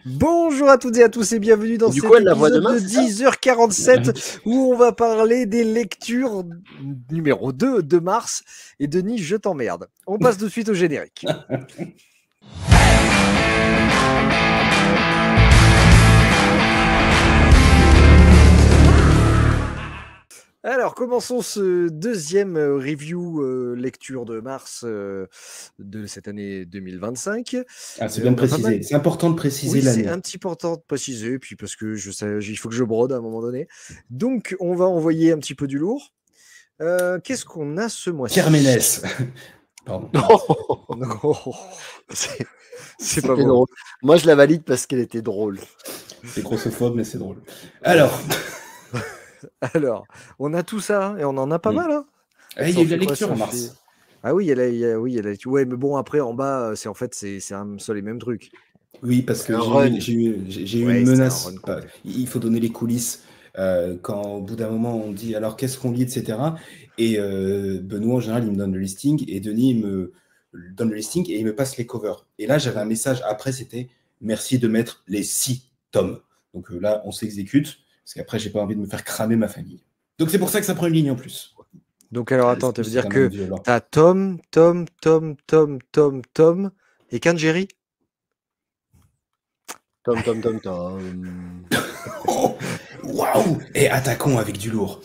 Bonjour à toutes et à tous et bienvenue dans Du cet coup, elle la voit épisode demain, de c'est ça 10h47 où on va parler des lectures numéro 2 de mars. Et Denis, je t'emmerde. On passe tout de suite au générique. Alors, commençons ce deuxième review lecture de mars de cette année 2025. Ah, c'est bien de préciser. C'est important de préciser Oui, l'année. c'est un petit peu important de préciser, puis parce que il faut que je brode à un moment donné. Donc, on va envoyer un petit peu du lourd. Qu'est-ce qu'on a ce mois-ci? Pierre Ménès. Pardon. Non, c'est pas bon. drôle. Moi, je la valide parce qu'elle était drôle. C'est grossophobe, mais c'est drôle. Alors, on a tout ça, et on en a pas mal. Hein. il y a eu la lecture en mars. Ah oui, il y a la lecture. Ouais, mais bon, après, en bas, c'est un seul et même truc. Oui, parce que j'ai eu Ouais, une menace. c'était un run. Il faut donner les coulisses. Quand au bout d'un moment, on dit alors qu'est-ce qu'on lit, etc. Et Benoît, en général, il me donne le listing et Denis me donne le listing et il me passe les covers. Et là, j'avais un message après, c'était merci de mettre les 6 tomes. Donc là, on s'exécute parce qu'après, j'ai pas envie de me faire cramer ma famille. Donc c'est pour ça que ça prend une ligne en plus. Donc alors attends, ça veut dire que t'as Tom et Kanjeri. Tom. Waouh! Et attaquons avec du lourd.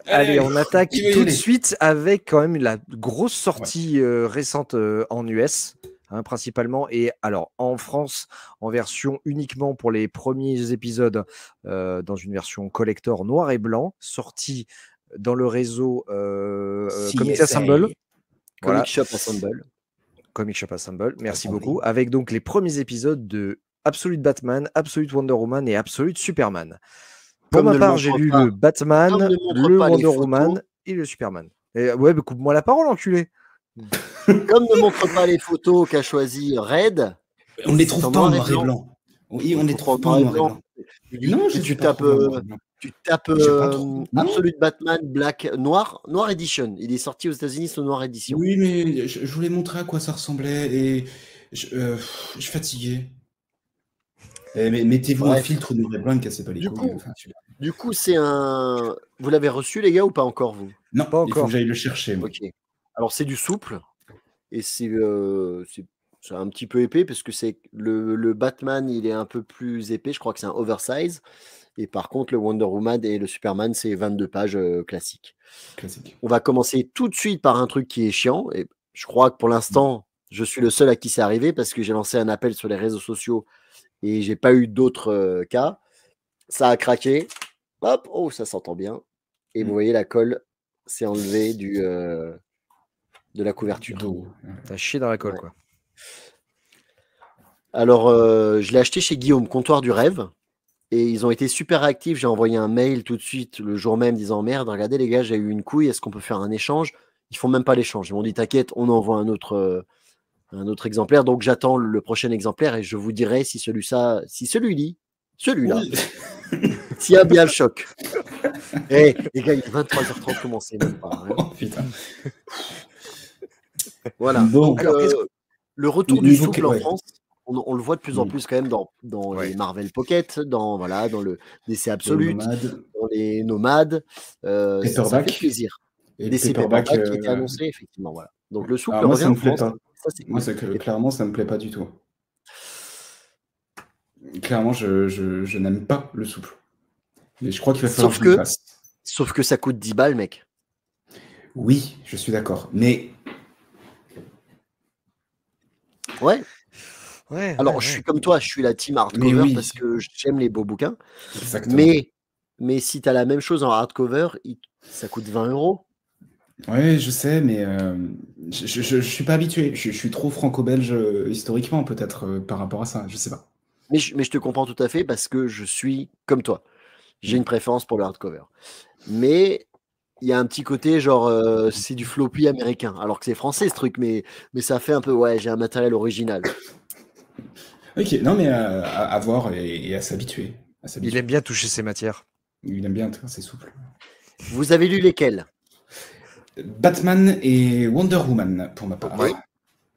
Allez, on attaque tout de suite avec quand même la grosse sortie récente en US, hein, principalement. Et alors, en France, en version uniquement pour les premiers épisodes, dans une version collector noir et blanc, sortie dans le réseau Comics Assemble. Voilà. Comic Shop Assemble, merci beaucoup. Avec donc les premiers épisodes de Absolute Batman, Absolute Wonder Woman et Absolute Superman. Pour ma part, j'ai lu le Batman, le Wonder Woman et le Superman. Et ouais, mais coupe-moi la parole, enculé. Comme ne montre pas les photos qu'a choisi Red. On les trouve pas en noir et blanc. Oui, on les trouve pas en noir et blanc. Non, tu tapes Absolute Batman Black Noir Edition. Il est sorti aux États-Unis sous Noir Edition. Oui, mais je voulais montrer à quoi ça ressemblait et je suis fatigué. Mais mettez-vous un filtre noir et blanc, ne cassez pas les couilles. Du coup, c'est un. Vous l'avez reçu, les gars, ou pas encore, vous? Non, pas encore. Il faut que j'aille le chercher. Ok. Alors, c'est du souple et c'est un petit peu épais parce que c'est le Batman, il est un peu plus épais. Je crois que c'est un oversize. Et par contre, le Wonder Woman et le Superman, c'est 22 pages classiques. On va commencer tout de suite par un truc qui est chiant. Et je crois que pour l'instant, je suis le seul à qui c'est arrivé parce que j'ai lancé un appel sur les réseaux sociaux et j'ai pas eu d'autres cas. Ça a craqué. Hop, oh, ça s'entend bien. Et vous voyez, la colle s'est enlevée de la couverture. T'as chié dans la colle, quoi. Alors, je l'ai acheté chez Guillaume, Comptoir du Rêve. Et ils ont été super réactifs. J'ai envoyé un mail tout de suite le jour même disant merde, regardez les gars, j'ai eu une couille, est-ce qu'on peut faire un échange? Ils font même pas l'échange. Ils m'ont dit t'inquiète, on envoie un autre exemplaire. Donc j'attends le prochain exemplaire et je vous dirai si celui-là, s'il y a bien le choc. Les gars, il est 23h30, commencez même pas. Hein. Oh, putain. Voilà. Bon. Donc, le retour du souple en France. On le voit de plus en plus quand même dans les Marvel Pocket, dans le DC Absolute, dans les Nomades. Ça fait plaisir. DC Paperback qui était annoncé, effectivement. Voilà. Donc le souple revient en France. Ça, moi, clairement, ça ne me plaît pas du tout. Clairement, je n'aime pas le souple. Mais je crois qu'il va falloir que je le fasse. Sauf que ça coûte 10 balles, mec. Oui, je suis d'accord. Mais... Ouais. Alors, je suis comme toi, je suis la team hardcover parce que j'aime les beaux bouquins. Exactement. Mais si tu as la même chose en hardcover, ça coûte 20 €. Oui, je sais, mais je suis pas habitué. Je suis trop franco-belge historiquement, peut-être, par rapport à ça. Je sais pas. Mais je te comprends tout à fait parce que je suis comme toi. J'ai une préférence pour le hardcover. Mais il y a un petit côté genre, c'est du floppy américain. Alors que c'est français ce truc, mais ça fait un peu, j'ai un matériel original. Ok, non, mais à voir et à s'habituer. Il aime bien toucher ses matières. Il aime bien, c'est souple. Vous avez lu lesquels? Batman et Wonder Woman, pour ma part. Oui,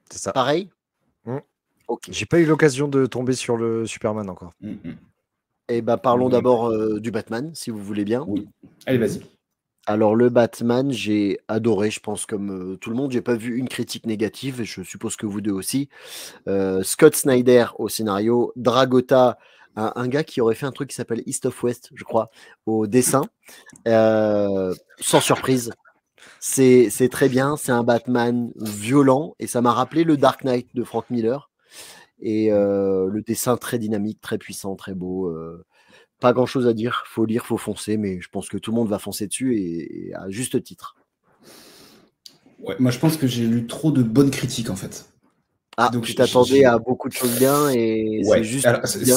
c'est ça. Pareil. Ok. J'ai pas eu l'occasion de tomber sur le Superman encore. Et parlons d'abord du Batman, si vous voulez bien. Oui. Allez, vas-y. Alors le Batman, j'ai adoré, je pense comme tout le monde. J'ai pas vu une critique négative, et je suppose que vous deux aussi. Scott Snyder au scénario, Dragota, un gars qui aurait fait un truc qui s'appelle East of West, je crois, au dessin. Sans surprise, c'est très bien. C'est un Batman violent et ça m'a rappelé le Dark Knight de Frank Miller. Et le dessin très dynamique, très puissant, très beau. Pas grand chose à dire, faut lire, faut foncer, mais je pense que tout le monde va foncer dessus et à juste titre. Ouais, moi, je pense que j'ai lu trop de bonnes critiques en fait. Ah, donc tu t'attendais à beaucoup de choses bien et ouais. c'est juste Alors, bien.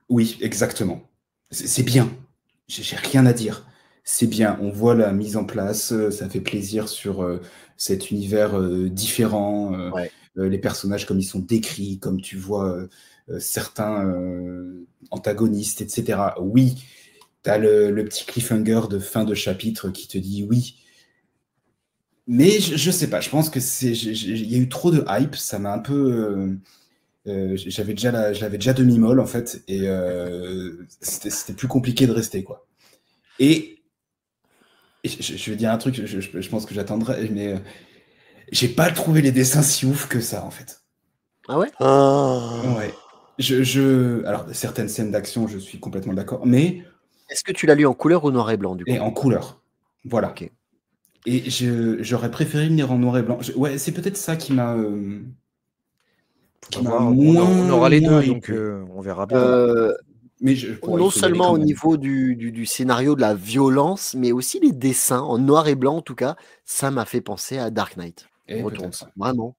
Oui, exactement. C'est bien. J'ai rien à dire. C'est bien. On voit la mise en place, ça fait plaisir sur cet univers différent. Ouais. Les personnages comme ils sont décrits, comme tu vois certains antagonistes, etc. Oui, tu as le petit cliffhanger de fin de chapitre qui te dit oui. Mais je sais pas, je pense que il y a eu trop de hype, ça m'a un peu... j'avais déjà demi-molle en fait, et c'était plus compliqué de rester, quoi. Et je vais dire un truc, je pense que j'attendrai, mais j'ai pas trouvé les dessins si ouf que ça, en fait. Ah ouais? Ouais. Alors, certaines scènes d'action, je suis complètement d'accord, mais... Est-ce que tu l'as lu en couleur ou noir et blanc, du coup? Et en couleur. Voilà. Ok. Et j'aurais préféré le lire en noir et blanc. Ouais, c'est peut-être ça qui m'a... On aura les deux, donc on verra bien. Mais non seulement au niveau du scénario, de la violence, mais aussi les dessins, en noir et blanc en tout cas, ça m'a fait penser à Dark Knight. Retour, vraiment.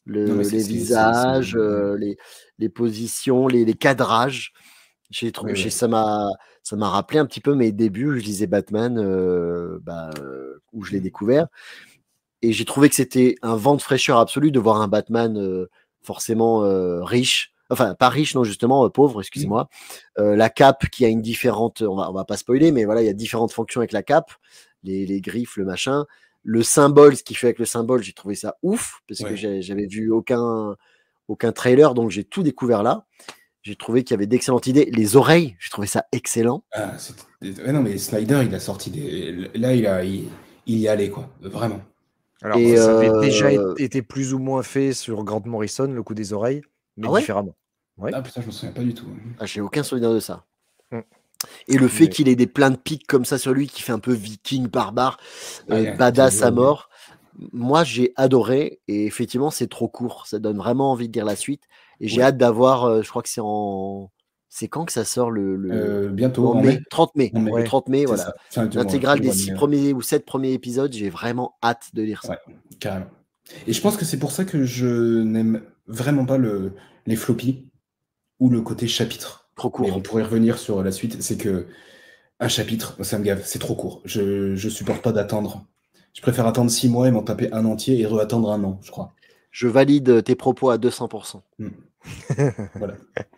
Les visages, les positions, les cadrages. J'ai trouvé, ça m'a rappelé un petit peu mes débuts. Je lisais Batman, où je l'ai découvert. Et j'ai trouvé que c'était un vent de fraîcheur absolu de voir un Batman forcément riche. Enfin, pas riche, non, justement, pauvre, excusez-moi. La cape qui a une différente... On va pas spoiler, mais voilà, il y a différentes fonctions avec la cape. Les griffes, le machin. Le symbole, ce qu'il fait avec le symbole, j'ai trouvé ça ouf, parce que j'avais vu aucun trailer, donc j'ai tout découvert là. J'ai trouvé qu'il y avait d'excellentes idées. Les oreilles, j'ai trouvé ça excellent. Non, mais Snyder, il a sorti des... Là, il y allait, quoi. Vraiment. Alors, ça avait déjà été plus ou moins fait sur Grant Morrison, le coup des oreilles, mais différemment. Ouais. Ah putain, je me souviens pas du tout. Ah, j'ai aucun souvenir de ça. Et le fait qu'il ait plein de pics comme ça sur lui, qui fait un peu viking, barbare, badass à mort, moi j'ai adoré. Et effectivement, c'est trop court. Ça donne vraiment envie de lire la suite. Et j'ai hâte d'avoir, je crois que c'est en... C'est quand que ça sort bientôt, en mai, 30 mai. Le 30 mai, voilà. L'intégrale des 6 premiers ou 7 premiers épisodes, j'ai vraiment hâte de lire ça. Ouais, carrément. Et je pense que c'est pour ça que je n'aime vraiment pas les floppies ou le côté chapitre. Trop court. Mais on pourrait revenir sur la suite. C'est que un chapitre, ça me gave, c'est trop court. Je supporte pas d'attendre. Je préfère attendre 6 mois et m'en taper un entier et re-attendre un an, je crois. Je valide tes propos à 200%. Voilà.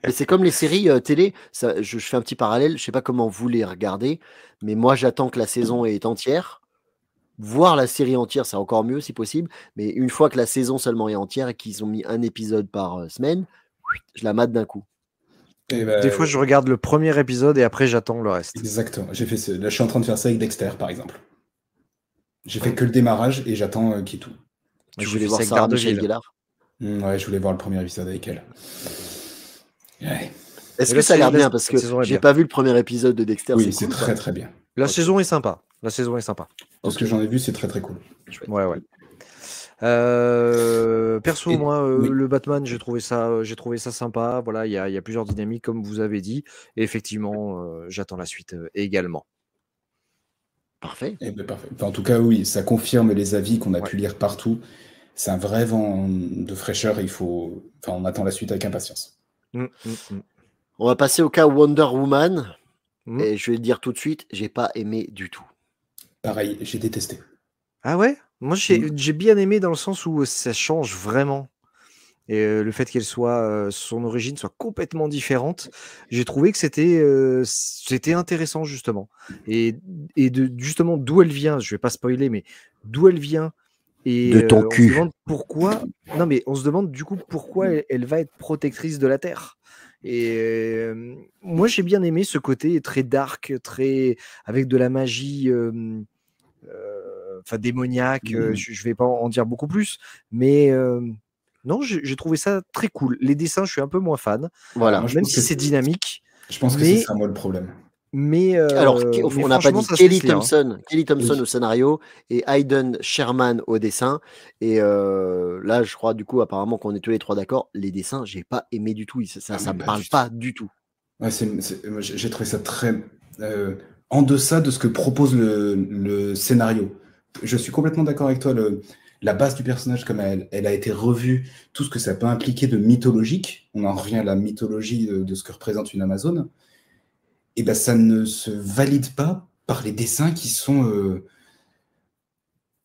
Mais c'est comme les séries télé, ça, je fais un petit parallèle, je sais pas comment vous les regardez, mais moi j'attends que la saison est entière. Voir la série entière, c'est encore mieux si possible, mais une fois que la saison seulement est entière et qu'ils ont mis un épisode par semaine, je la mate d'un coup. Des fois, je regarde le premier épisode et après j'attends le reste. Exactement. J'ai fait ça. Là, je suis en train de faire ça avec Dexter, par exemple. J'ai fait que le démarrage et j'attends qu'il tout. Tu voulais voir ça avec Michel Gellar? Ouais, je voulais voir le premier épisode avec elle. Ouais. Est-ce que ça a l'air bien? Parce que j'ai pas vu le premier épisode de Dexter. Oui, c'est très très bien. La saison est sympa. La saison est sympa. Parce que j'en ai vu, c'est très très cool. Ouais. Perso, moi, le Batman, j'ai trouvé ça sympa. Voilà, il y a plusieurs dynamiques, comme vous avez dit. Et effectivement, j'attends la suite également. Parfait. Parfait. Enfin, en tout cas, oui, ça confirme les avis qu'on a pu lire partout. C'est un vrai vent de fraîcheur. On attend la suite avec impatience. On va passer au cas Wonder Woman. Et je vais le dire tout de suite, j'ai pas aimé du tout. Pareil, j'ai détesté. Ah ouais? Moi, j'ai bien aimé dans le sens où ça change vraiment. Et le fait qu'elle soit, son origine soit complètement différente, j'ai trouvé que c'était intéressant justement. Et justement d'où elle vient, je vais pas spoiler, mais d'où elle vient Et De ton on se cul. demande pourquoi. Non, mais on se demande du coup pourquoi elle va être protectrice de la Terre. Et moi, j'ai bien aimé ce côté très dark, très avec de la magie, démoniaque. Je vais pas en dire beaucoup plus, mais non, j'ai trouvé ça très cool. Les dessins, je suis un peu moins fan, Voilà. Moi, je même pense si que c'est dynamique. je pense que c'est ça, moi, le problème. Mais Alors, on n'a pas franchement, dit ça se laisse Kelly lire, hein. Thompson, Kelly Thompson Oui. au scénario et Hayden Sherman au dessin. Et là, je crois du coup, apparemment, qu'on est tous les trois d'accord. Les dessins, j'ai pas aimé du tout. Ça mais me pas parle du pas du tout. Ouais, moi, j'ai trouvé ça très en deçà de ce que propose le scénario. Je suis complètement d'accord avec toi. La base du personnage, comme elle a été revue, tout ce que ça peut impliquer de mythologique, on en revient à la mythologie de ce que représente une Amazone, et ben ça ne se valide pas par les dessins qui sont.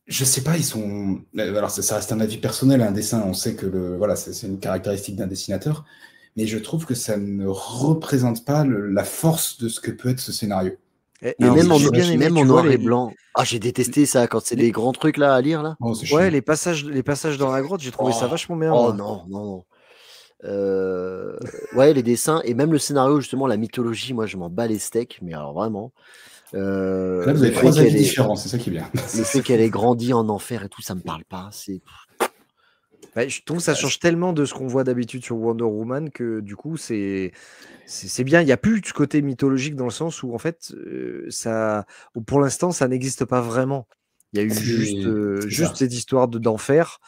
Je sais pas, ils sont. Alors, ça reste un avis personnel, un dessin, on sait que voilà, c'est une caractéristique d'un dessinateur, mais je trouve que ça ne représente pas la force de ce que peut être ce scénario. Et Mais alors, Les même j'ai bien aimé, même en tu vois, noir et blanc. Ah, j'ai détesté ça quand c'est les- des grands trucs là à lire là. Oh, c'est ouais, chiant. les passages dans la grotte, j'ai trouvé ça Oh, vachement bien, oh moi. non, non, non. Ouais, les dessins et même le scénario, justement, la mythologie, moi je m'en bats les steaks, mais alors vraiment. Là, vous Le avez fait 3 avis qu'elle ait, différents, c'est ça qui est bien. le fait qu'elle ait grandi en enfer et tout, ça me parle pas. Ouais, je trouve que ça change tellement de ce qu'on voit d'habitude sur Wonder Woman que du coup, c'est bien. Il n'y a plus de ce côté mythologique dans le sens où, en fait, pour l'instant, ça n'existe pas vraiment. Il y a eu C'est juste ça. cette histoire d'enfer.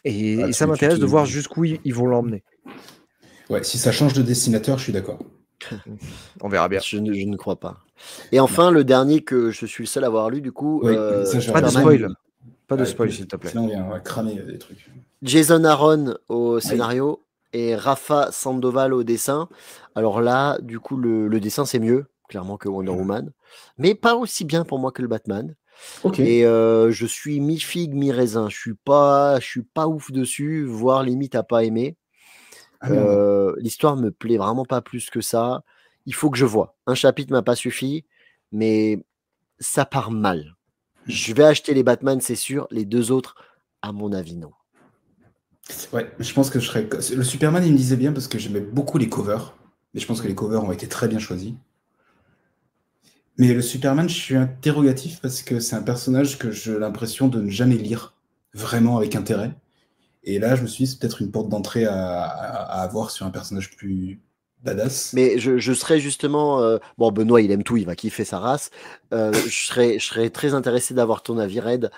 Ah, Et ça m'intéresse de voir jusqu'où ils vont l'emmener. Ouais, si ça change de dessinateur, je suis d'accord. On verra bien. Je ne crois pas. Et enfin, le dernier que je suis le seul à avoir lu, du coup, Oui, ça, j'aurais Pas de Superman, spoil. Pas de Ouais, spoil, s'il te plaît. Sinon, on vient cramer des trucs. Jason Aaron au scénario et Rafa Sandoval au dessin. Alors là, du coup, le dessin, c'est mieux, clairement, que Wonder Woman. Mais pas aussi bien pour moi que le Batman. Ok. Et je suis mi-figue, mi-raisin. Je suis pas ouf dessus, voire limite à pas aimer. Ah, merde. L'histoire me plaît vraiment pas plus que ça. Il faut que je vois. Un chapitre m'a pas suffi, mais ça part mal. Je vais acheter les Batman, c'est sûr. Les deux autres, à mon avis, non. Ouais, je pense que je serais. Le Superman, il me disait bien parce que j'aimais beaucoup les covers. Mais je pense que les covers ont été très bien choisis. Mais le Superman, je suis interrogatif parce que c'est un personnage que j'ai l'impression de ne jamais lire vraiment avec intérêt. Et là, je me suis dit, c'est peut-être une porte d'entrée à avoir sur un personnage plus badass. Mais je serais justement. Bon, Benoît, il aime tout, il va kiffer sa race. Je serais très intéressé d'avoir ton avis, Red.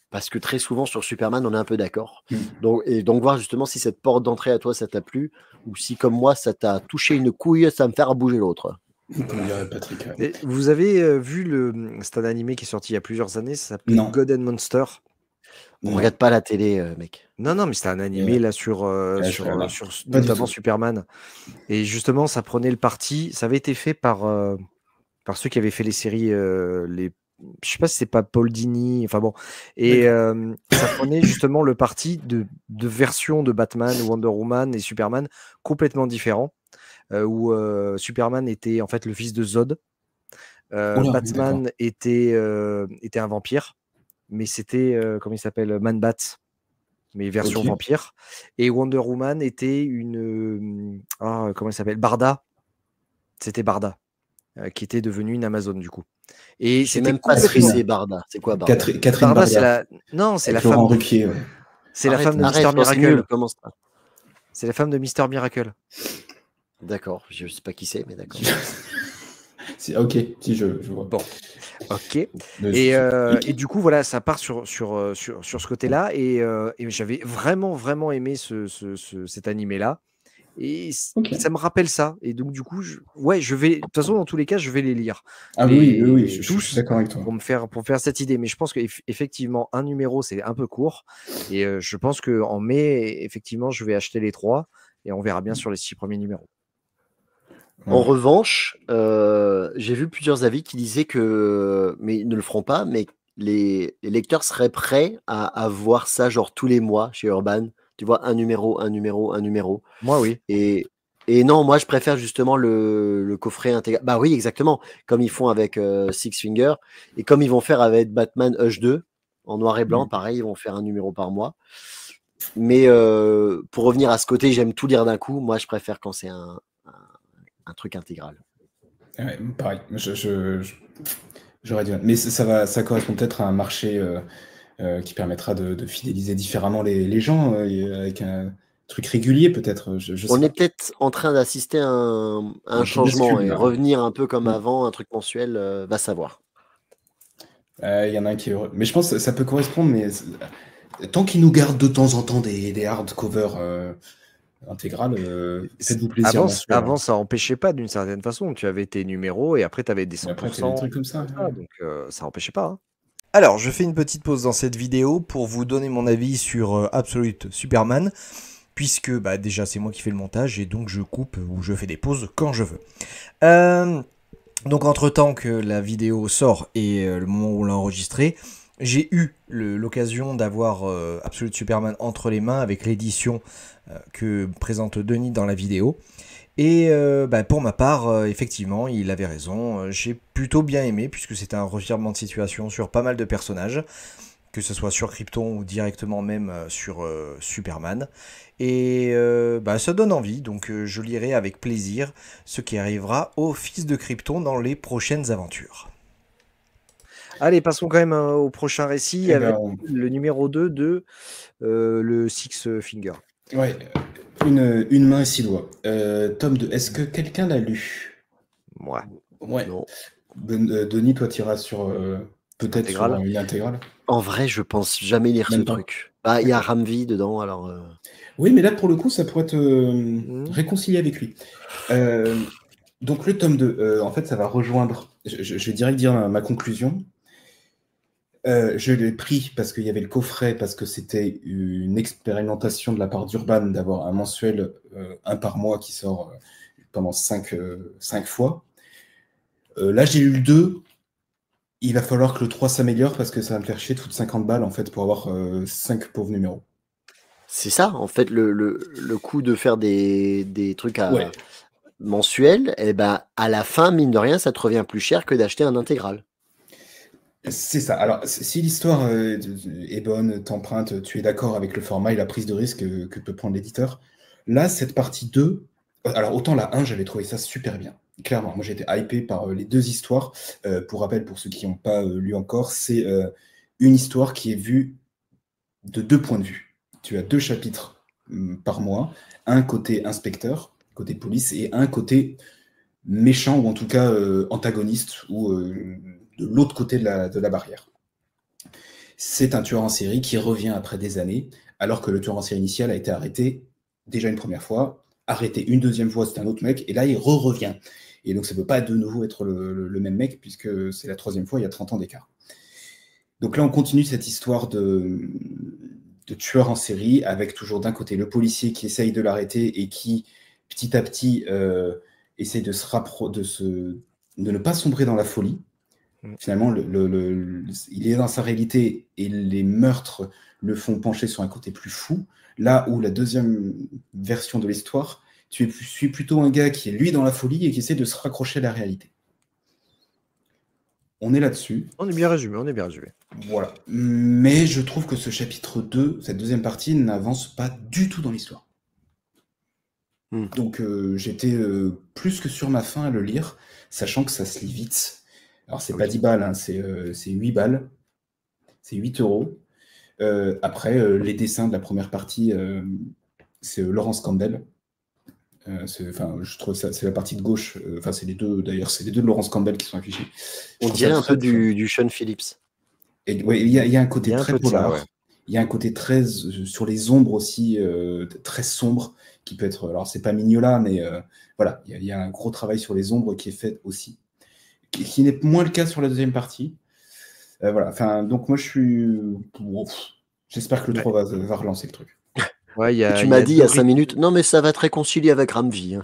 Parce que très souvent, sur Superman, on est un peu d'accord. Donc, voir justement si cette porte d'entrée à toi, ça t'a plu. Ou si, comme moi, ça t'a touché une couille, ça me faire bouger l'autre. Comme dirait Patrick. Ouais. Et vous avez vu c'est un animé qui est sorti il y a plusieurs années, ça s'appelle Non. God and Monster. On regarde pas la télé, mec. Non, mais c'était un animé là sur notamment Superman. Et justement, ça prenait le parti. Ça avait été fait par ceux qui avaient fait les séries. Je sais pas si c'est pas Paul Dini. Enfin bon. Et ça prenait justement le parti de versions de Batman, Wonder Woman et Superman complètement différents. Où Superman était en fait le fils de Zod. Batman était un vampire, mais c'était comment il s'appelle, Man-Bat, mais version vampire. Et Wonder Woman était une comment il s'appelle, Barda. C'était Barda, qui était devenue une Amazone du coup. Et c'est même pas c'est Barda. C'est quoi Barda? Catherine Barda, c'est la femme. Ruquier, ouais. C'est la femme de Mister Miracle. C'est la femme de Mister Miracle. D'accord, je sais pas qui c'est, mais d'accord. Ok, si je vois. Bon, ok. Et du coup, voilà, ça part sur ce côté-là. Et j'avais vraiment aimé cet animé-là. Et ça me rappelle ça. Et donc, du coup, je vais. De toute façon, dans tous les cas, je vais les lire. Ah oui, je suis d'accord avec toi. Pour me faire cette idée. Mais je pense qu'effectivement, un numéro, c'est un peu court. Et je pense qu'en mai, effectivement, je vais acheter les 3. Et on verra bien sur les 6 premiers numéros. En revanche, j'ai vu plusieurs avis qui disaient que, mais ils ne le feront pas, mais les lecteurs seraient prêts à voir ça genre tous les mois chez Urban. Tu vois, un numéro. Moi, oui. Et non, moi, je préfère justement le coffret intégral. Bah oui, exactement. Comme ils font avec Six Finger et comme ils vont faire avec Batman Hush 2. En noir et blanc, pareil, ils vont faire un numéro par mois. Mais pour revenir à ce côté, j'aime tout lire d'un coup. Moi, je préfère quand c'est un truc intégral. Ouais, pareil. J'aurais dit. Mais ça correspond peut-être à un marché qui permettra de fidéliser différemment les gens avec un truc régulier, peut-être. On est peut-être en train d'assister à un changement et revenir un peu comme avant, un truc mensuel, va savoir. Il y en a un qui est heureux. Mais je pense que ça peut correspondre, mais tant qu'ils nous gardent de temps en temps des hardcovers intégrales, faites-vous plaisir. Avant, ça n'empêchait pas d'une certaine façon. Tu avais tes numéros et après, tu avais des 100%. Après, des trucs comme ça. Donc, ça n'empêchait pas. Hein. Alors, je fais une petite pause dans cette vidéo pour vous donner mon avis sur Absolute Superman, puisque déjà c'est moi qui fais le montage et donc je coupe ou je fais des pauses quand je veux. Donc entre temps que la vidéo sort et le moment où on l'a enregistré, j'ai eu l'occasion d'avoir Absolute Superman entre les mains avec l'édition que présente Denis dans la vidéo. Et pour ma part, effectivement, il avait raison, j'ai plutôt bien aimé puisque c'était un revirement de situation sur pas mal de personnages, que ce soit sur Krypton ou directement même sur Superman. Et ça donne envie, donc je lirai avec plaisir ce qui arrivera au fils de Krypton dans les prochaines aventures. Allez, passons quand même au prochain récit avec le numéro 2 de le Six Finger. Ouais, une main et 6 doigts. Tome 2, est-ce que quelqu'un l'a lu? Ouais. Non. Denis, toi, tu iras sur peut-être sur l'intégrale. En vrai, je pense jamais lire ce truc. Il y a Ramvi dedans, alors. Oui, mais là, pour le coup, ça pourrait être réconcilié avec lui. Donc, le tome 2, en fait, ça va rejoindre. Je vais direct dire ma conclusion. Je l'ai pris parce qu'il y avait le coffret, parce que c'était une expérimentation de la part d'Urban d'avoir un mensuel, un par mois, qui sort pendant 5 fois. Là, j'ai lu le 2. Il va falloir que le 3 s'améliore parce que ça va me faire chier toutes 50 balles en fait pour avoir 5 pauvres numéros. C'est ça, en fait, le coup de faire des trucs mensuels, à la fin, mine de rien, ça te revient plus cher que d'acheter un intégral. C'est ça. Alors, si l'histoire est bonne, t'emprunte, tu es d'accord avec le format et la prise de risque que peut prendre l'éditeur, là, cette partie 2, alors autant la 1, j'avais trouvé ça super bien. Clairement, moi j'ai été hypé par les 2 histoires. Pour rappel, pour ceux qui n'ont pas lu encore, c'est une histoire qui est vue de 2 points de vue. Tu as 2 chapitres par mois, un côté inspecteur, côté police, et un côté méchant, ou en tout cas antagoniste, ou de l'autre côté de la barrière. C'est un tueur en série qui revient après des années, alors que le tueur en série initial a été arrêté déjà une première fois, arrêté une deuxième fois, c'est un autre mec, et là il revient. Et donc ça ne peut pas de nouveau être le même mec, puisque c'est la 3e fois, il y a 30 ans d'écart. Donc là on continue cette histoire de tueur en série, avec toujours d'un côté le policier qui essaye de l'arrêter et qui, petit à petit, essaye de ne pas sombrer dans la folie. Finalement, il est dans sa réalité et les meurtres le font pencher sur un côté plus fou. Là où la 2e version de l'histoire, tu suis plutôt un gars qui est lui dans la folie et qui essaie de se raccrocher à la réalité. On est là-dessus. On est bien résumé. Voilà. Mais je trouve que ce chapitre 2, cette 2e partie, n'avance pas du tout dans l'histoire. Donc j'étais plus que sur ma faim à le lire, sachant que ça se lit vite. Alors, c'est pas 10 balles, hein, c'est 8 balles. C'est 8 euros. Après, les dessins de la première partie, c'est Laurence Campbell. Je trouve ça, c'est la partie de gauche. C'est les deux, d'ailleurs, c'est les deux de Laurence Campbell qui sont affichés. On dirait un peu du Sean Phillips. Oui, il y a un côté très polar. Il y a un côté très, sur les ombres aussi, très sombre, qui peut être... Alors, c'est pas Mignola, mais voilà, il y a un gros travail sur les ombres qui est fait aussi. Qui n'est moins le cas sur la 2e partie. Voilà, donc moi je suis... J'espère que le 3 va relancer le truc. Tu m'as dit il y a 5 minutes, non mais ça va te réconcilier avec Ramvi. Hein.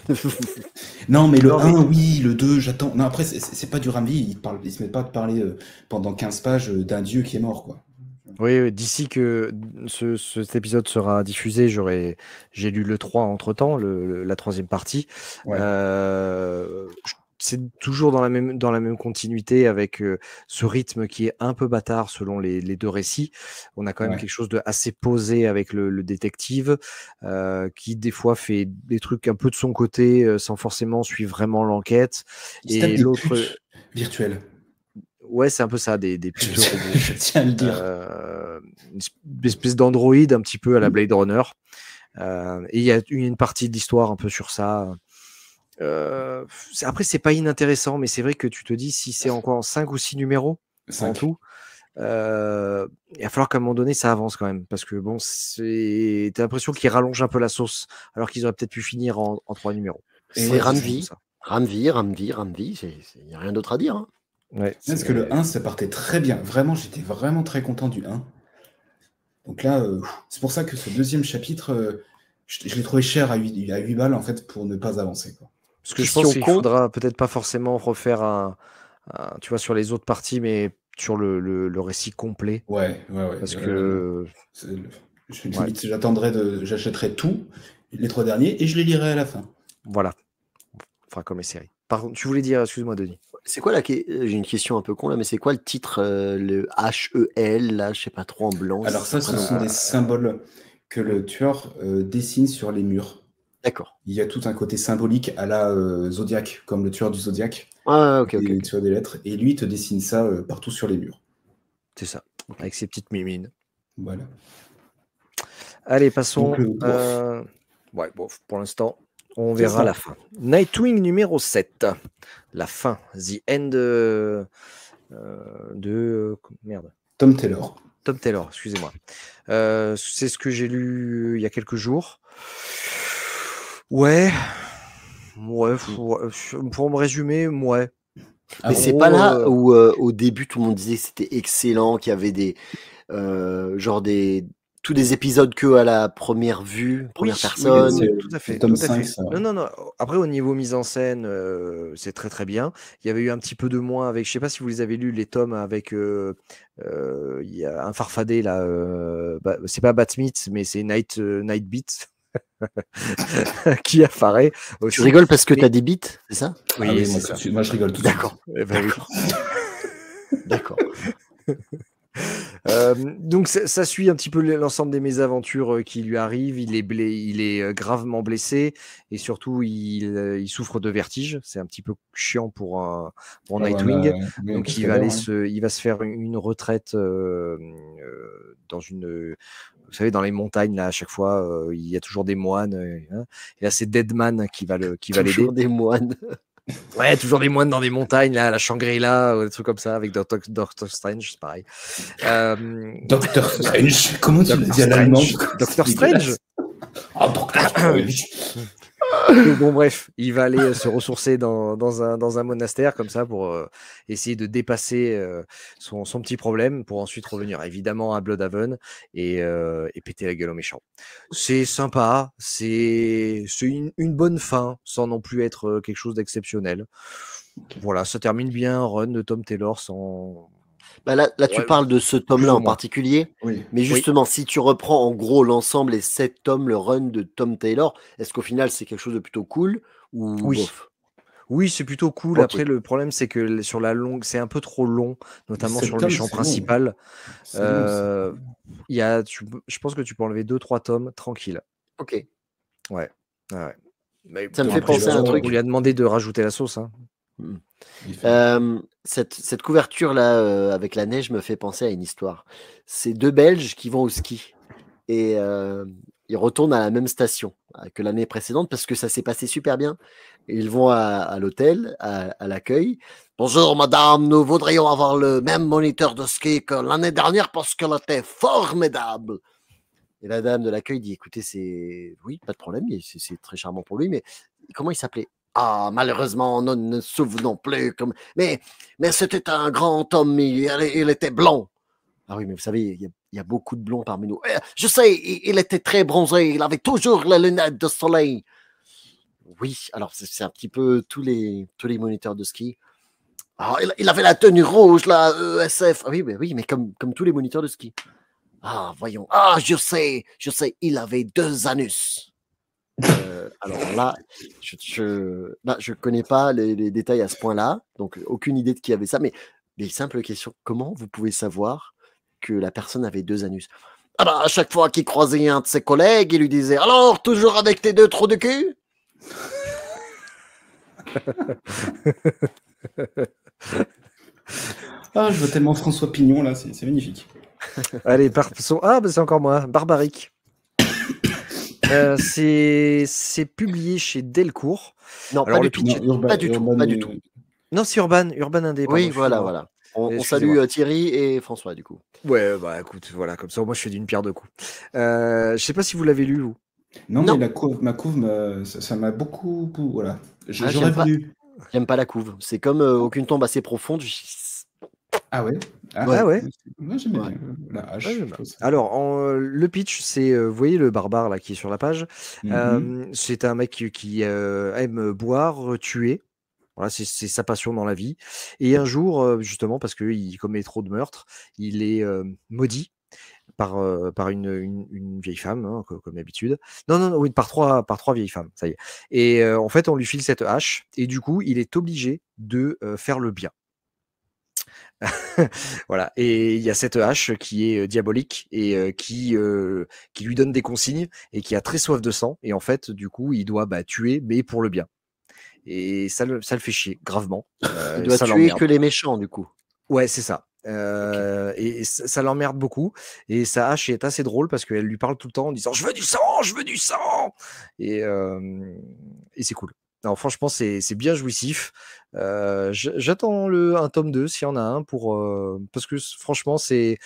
Non mais le 1, oui, le 2, j'attends. Non, après, c'est pas du Ramvi, il se met pas à te parler pendant 15 pages d'un dieu qui est mort, quoi. Oui, d'ici que cet épisode sera diffusé, j'ai lu le 3 entre-temps, la 3e partie. Ouais. c'est toujours dans la même continuité avec ce rythme qui est un peu bâtard selon les deux récits. On a quand même Ouais. quelque chose de assez posé avec le détective qui des fois fait des trucs un peu de son côté sans forcément suivre vraiment l'enquête. Il se tape Et des l'autre, putes virtuelles. ouais, c'est un peu ça, des putes Je, robots. je tiens à le dire. Une espèce d'androïde un petit peu à la Blade Runner. Et il y a une partie de l'histoire un peu sur ça. Après, c'est pas inintéressant, mais c'est vrai que tu te dis si c'est encore en 5 ou 6 numéros en 5. tout, il va falloir qu'à un moment donné ça avance quand même. Parce que bon, t'as l'impression qu'ils rallongent un peu la sauce, alors qu'ils auraient peut-être pu finir en 3 numéros. Et C'est ouais, Ramvi. ça. Ramvi, il n'y a rien d'autre à dire. Hein. Ouais, parce que le 1, ça partait très bien. Vraiment, j'étais vraiment très content du 1. Donc là, c'est pour ça que ce deuxième chapitre, je l'ai trouvé cher à 8 balles, en fait, pour ne pas avancer. Quoi. Parce que je Question pense qu'il con. faudra peut-être pas forcément refaire tu vois, sur les autres parties, mais sur le récit complet. Ouais. Parce que Limite, j'achèterai tout, les 3 derniers, et je les lirai à la fin. voilà, enfin comme les séries. Par contre, tu voulais dire, excuse-moi Denis. C'est quoi j'ai une question un peu con là, mais c'est quoi le titre, le HEL, là, je sais pas trop en blanc. Alors ça, ce sont des symboles que le tueur dessine sur les murs. D'accord. Il y a tout un côté symbolique à la Zodiac, comme le tueur du Zodiac. Ah, ok. Le tueur des lettres. Et lui, il te dessine ça partout sur les murs. C'est ça, avec ses petites mimines. Voilà. Allez, passons. Donc, Ouais, bon, pour l'instant, on verra la fin. Nightwing numéro 7. La fin. The End de... Merde. Tom Taylor. Tom Taylor, excusez-moi. C'est ce que j'ai lu il y a quelques jours. Ouais, pour me résumer, ouais. Mais c'est pas là où au début tout le monde disait que c'était excellent, qu'il y avait des tous des épisodes que à la première vue, première personne. Oui, tout à fait. Tome tout à 5, fait. ça, ouais. Non. Après, au niveau mise en scène, c'est très très bien. Il y avait eu un petit peu de moins avec, je sais pas si vous les avez lus, les tomes avec, il y a un farfadet là, c'est pas Batsmith, mais c'est Night Beat. Qui apparaît aussi. Tu rigoles parce que tu as des beats, c'est ça? Oui, c'est ça. moi je rigole tout de suite. D'accord. D'accord. Donc ça suit un petit peu l'ensemble des mésaventures qui lui arrivent. Il est gravement blessé et surtout il souffre de vertige. C'est un petit peu chiant pour Nightwing. Donc il va se faire une retraite dans une, vous savez, dans les montagnes là. À chaque fois, il y a toujours des moines. Et là c'est Deadman qui va l'aider. Toujours des moines. Ouais, toujours des moines dans des montagnes, là, la Shangri-La, ou des trucs comme ça, avec Doctor Strange, c'est pareil. Doctor Strange, comment tu le dis à l'allemand? Doctor Strange. Ah, Doctor Strange. Bon, bref, il va aller se ressourcer dans un monastère comme ça pour essayer de dépasser son petit problème pour ensuite revenir évidemment à Bloodhaven et péter la gueule aux méchants. C'est sympa, c'est une bonne fin sans non plus être quelque chose d'exceptionnel. Voilà, ça termine bien un run de Tom Taylor sans... Bah là, tu parles de ce tome-là en particulier, oui. Mais justement, si tu reprends en gros l'ensemble, les 7 tomes, le run de Tom Taylor, est-ce qu'au final c'est quelque chose de plutôt cool ou bof? Oui, c'est plutôt cool. Okay. Après, le problème, c'est que sur la longue, c'est un peu trop long, notamment sur le méchant principal. Je pense que tu peux enlever 2-3 tomes tranquille. Ok. Ouais. Mais ça me fait penser à un truc. On lui a demandé de rajouter la sauce. Hein. Cette couverture là avec la neige me fait penser à une histoire. C'est 2 Belges qui vont au ski et ils retournent à la même station que l'année précédente parce que ça s'est passé super bien. Et ils vont à l'hôtel, à l'accueil. Bonjour madame, nous voudrions avoir le même moniteur de ski que l'année dernière parce qu'elle était formidable. Et la dame de l'accueil dit écoutez, oui, pas de problème, c'est très charmant pour lui, mais comment il s'appelait? Ah, malheureusement, nous ne nous souvenons plus. Mais c'était un grand homme, il était blond. Ah oui, mais vous savez, il y a beaucoup de blonds parmi nous. Je sais, il était très bronzé, il avait toujours les lunettes de soleil. Oui, alors c'est un petit peu tous les moniteurs de ski. Ah, il avait la tenue rouge, la ESF. Ah oui, mais comme tous les moniteurs de ski. Ah, voyons. Ah, je sais, il avait 2 anus. Alors là, je connais pas les détails à ce point-là, donc aucune idée de qui avait ça. Mais simple question, comment vous pouvez savoir que la personne avait 2 anus? Ah bah, à chaque fois qu'il croisait un de ses collègues, il lui disait: alors, toujours avec tes 2 trous de cul? Ah, je vois tellement François Pignon là, c'est magnifique. Allez, c'est encore moi, Barbaric. C'est publié chez Delcourt. Non, Alors, pas le du tout. pitch Non, Pas du tout, pas du tout. Non, c'est Urban Indé. Oui, pardon, voilà, excusez-moi. voilà. On Excusez-moi. salue Thierry et François, du coup. Ouais, bah écoute, voilà, comme ça, moi je fais d'une pierre deux coups. Je sais pas si vous l'avez lu, vous. Non, Non. mais ma couve, ça m'a beaucoup. Voilà. Ah, J'aurais j'aime pas. voulu. J'aime pas la couve. C'est comme aucune tombe assez profonde. Ah ouais? Ah ouais. Moi, j'aimais Ouais. bien la hache. Ouais, je bah. trouve ça- Alors, le pitch, c'est, vous voyez le barbare là qui est sur la page. Mhm. C'est un mec qui aime boire, tuer. Voilà, c'est sa passion dans la vie. Et un jour, justement, parce qu'il commet trop de meurtres, il est maudit par une vieille femme, hein, comme d'habitude. Non, oui, par trois vieilles femmes, ça y est. Et en fait, on lui file cette hache, et du coup, il est obligé de faire le bien. Voilà. Et il y a cette hache qui est diabolique et qui lui donne des consignes et qui a très soif de sang. Et en fait, du coup, il doit tuer, mais pour le bien. Et ça le fait chier gravement. Il doit ça tuer l'emmerde. que les méchants, du coup. Ouais, c'est ça. Et ça l'emmerde beaucoup. Et sa hache est assez drôle parce qu'elle lui parle tout le temps en disant: je veux du sang, je veux du sang. Et c'est cool. Alors franchement, c'est bien jouissif. J'attends un tome 2 s'il y en a un parce que franchement, c'est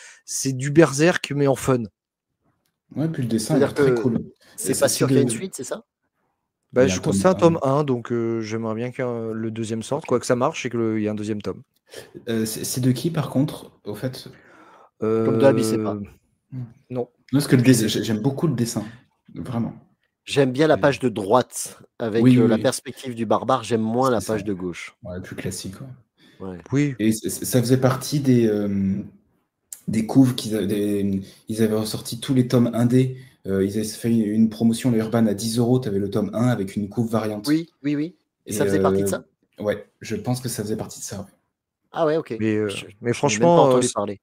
du berserk mais en fun. Ouais, puis le dessin, il C'est-à-dire est très que cool. c'est pas sûr qu'il y a une suite, c'est ça? Il y a Je un crois que tome c'est un 1. tome 1, donc j'aimerais bien que le deuxième sorte, quoi que ça marche et qu'il y ait un deuxième tome. C'est de qui, par contre, au fait? Comme d'hab, il sait pas. Non. Parce que j'aime beaucoup le dessin. Vraiment. J'aime bien la page de droite avec Oui, la oui. perspective du barbare. J'aime moins la C'est ça. page de gauche. Ouais, plus classique. Ouais. Ouais. Oui. Et ça faisait partie des couves ils avaient ressorti tous les tomes indés. Ils avaient fait une promotion, les Urban, à 10 €. Tu avais le tome 1 avec une couve variante. Oui. Et ça faisait partie de ça? Ouais, je pense que ça faisait partie de ça. Ouais. Ah ouais, ok. Mais Je n'ai même pas franchement, entendu parler.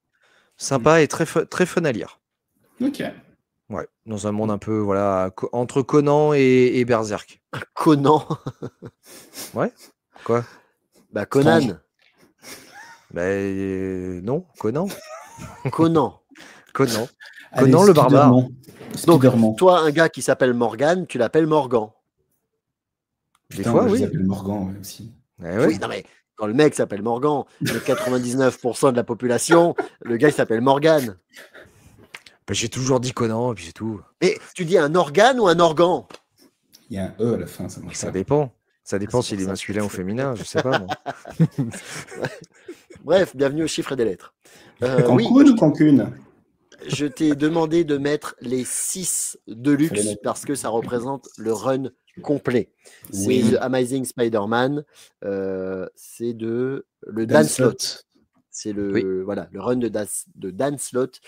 sympa et très fun à lire. Ok. Ouais, dans un monde un peu, voilà, entre Conan et Berserk. Conan. Ouais. Quoi? Bah, Conan. Non, Conan. Conan. Conan. Allez, Conan le barbare. Donc, Spider-Man. toi, un gars qui s'appelle Morgan, tu l'appelles Morgan. Des Putain, fois, moi, je oui. les appelle Morgan ouais, aussi. Ouais. Oui, non mais quand le mec s'appelle Morgan, le 99% de la population, le gars il s'appelle Morgan. J'ai toujours dit Conan, et puis c'est tout. Mais tu dis un organe ou un organ? Il y a un E à la fin, ça marche Ça pas. dépend. Ça dépend c'est s'il pour est ça. masculin ou féminin, je sais pas. Moi. Bref, bienvenue au chiffre et des lettres. Cancun Oui, ou Cancun? je t'ai demandé de mettre les 6 de Fallait luxe mettre. parce que ça représente le run complet. Oui. C'est The Amazing Spider-Man, c'est le Dan Slott. C'est le run de Dan Slott.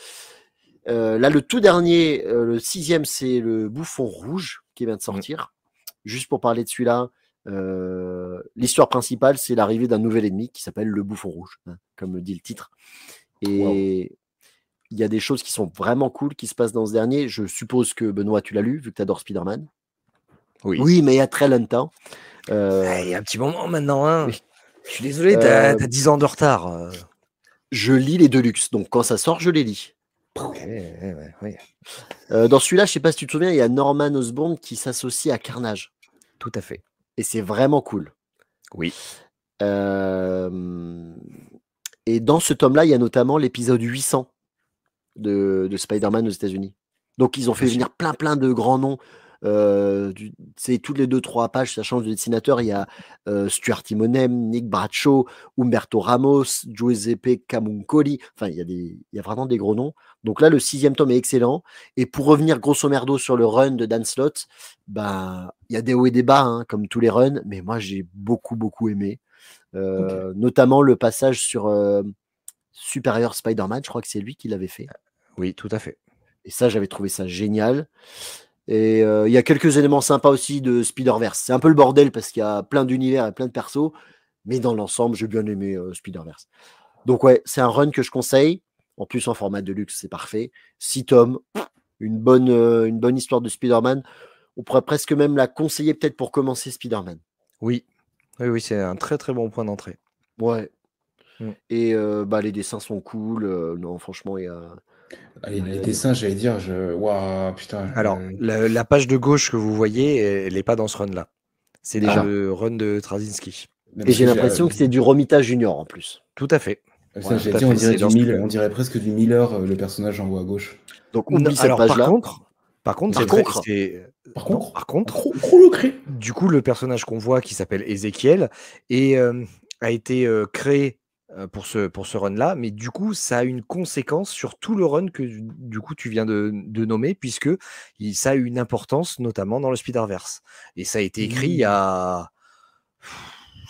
Là, le tout dernier, le 6e, c'est le Bouffon Rouge qui vient de sortir. Juste pour parler de celui-là, l'histoire principale, c'est l'arrivée d'un nouvel ennemi qui s'appelle le Bouffon Rouge, hein, comme dit le titre. Et il y a des choses qui sont vraiment cool qui se passent dans ce dernier. Je suppose que Benoît, tu l'as lu, vu que tu adores Spider-Man. Oui, mais il y a très longtemps. Il y a un petit moment maintenant. Hein. Oui. Je suis désolé, t'as 10 ans de retard. Je lis les Deluxe, donc quand ça sort, je les lis. Ouais. Dans celui-là, je sais pas si tu te souviens, il y a Norman Osborn qui s'associe à Carnage. Tout à fait. Et c'est vraiment cool. Oui. Et dans ce tome-là, il y a notamment l'épisode 800 de Spider-Man aux États-Unis. Donc, ils ont fait venir plein de grands noms. C'est toutes les 2-3 pages, ça change de dessinateur. Il y a Stuart Timonem, Nick Bradshaw, Humberto Ramos, Giuseppe Camuncoli. Enfin, il y a vraiment des gros noms. Donc là, le 6e tome est excellent. Et pour revenir grosso merdo sur le run de Dan Slott, il y a des hauts et des bas, hein, comme tous les runs. Mais moi, j'ai beaucoup aimé. Notamment le passage sur Superior Spider-Man. Je crois que c'est lui qui l'avait fait. Oui, tout à fait. Et ça, j'avais trouvé ça génial. Et il y a quelques éléments sympas aussi de Spider-Verse. C'est un peu le bordel parce qu'il y a plein d'univers et plein de persos, mais dans l'ensemble, j'ai bien aimé Spider-Verse. Donc ouais, c'est un run que je conseille. En plus, en format deluxe, c'est parfait. 6 tomes, une bonne histoire de Spider-Man. On pourrait presque même la conseiller peut-être pour commencer Spider-Man. Oui, c'est un très très bon point d'entrée. Ouais. Mm. Et les dessins sont cool. Non, franchement, il y a... Allez, les dessins, j'allais dire, waouh, putain. Alors, la page de gauche que vous voyez, elle n'est pas dans ce run-là. C'est Déjà. le run de Straczynski. Et j'ai l'impression que c'est du Romita Junior en plus. Tout à fait. Ça, j'ai dit, on dirait presque du Miller, le personnage en haut à gauche. Donc oublie cette page-là. Par contre, du coup, le personnage qu'on voit qui s'appelle Ezekiel a été créé pour ce run-là, mais du coup, ça a une conséquence sur tout le run que du coup tu viens de nommer, puisque ça a une importance, notamment dans le Spider-Verse. Et ça a été écrit il y a...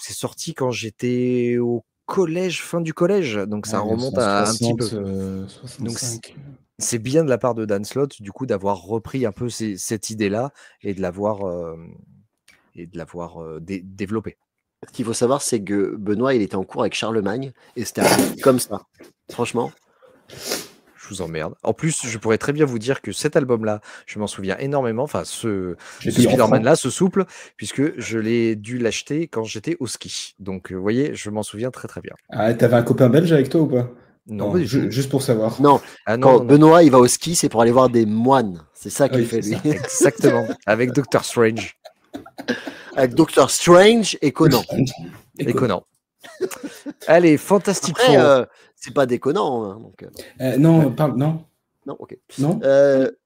C'est sorti quand j'étais au collège, fin du collège, donc ça remonte à un petit peu. 65. Donc c'est bien de la part de Dan Slott, du coup, d'avoir repris un peu cette idée-là et de l'avoir développée. Ce qu'il faut savoir, c'est que Benoît, il était en cours avec Charlemagne et c'était comme ça. Franchement. Je vous emmerde. En plus, je pourrais très bien vous dire que cet album-là, je m'en souviens énormément. Enfin, ce Spider-Man-là, ce souple, puisque je l'ai dû l'acheter quand j'étais au ski. Donc, vous voyez, je m'en souviens très très bien. Ah, t'avais un copain belge avec toi ou pas? Non, juste pour savoir. Non, quand Benoît il va au ski, c'est pour aller voir des moines. C'est ça qu'il fait, lui. Exactement, avec Doctor Strange. Avec Doctor Strange et Conan. Allez, Fantastic Après, Four. c'est pas déconnant. Hein, donc... non. Non, ok. Non.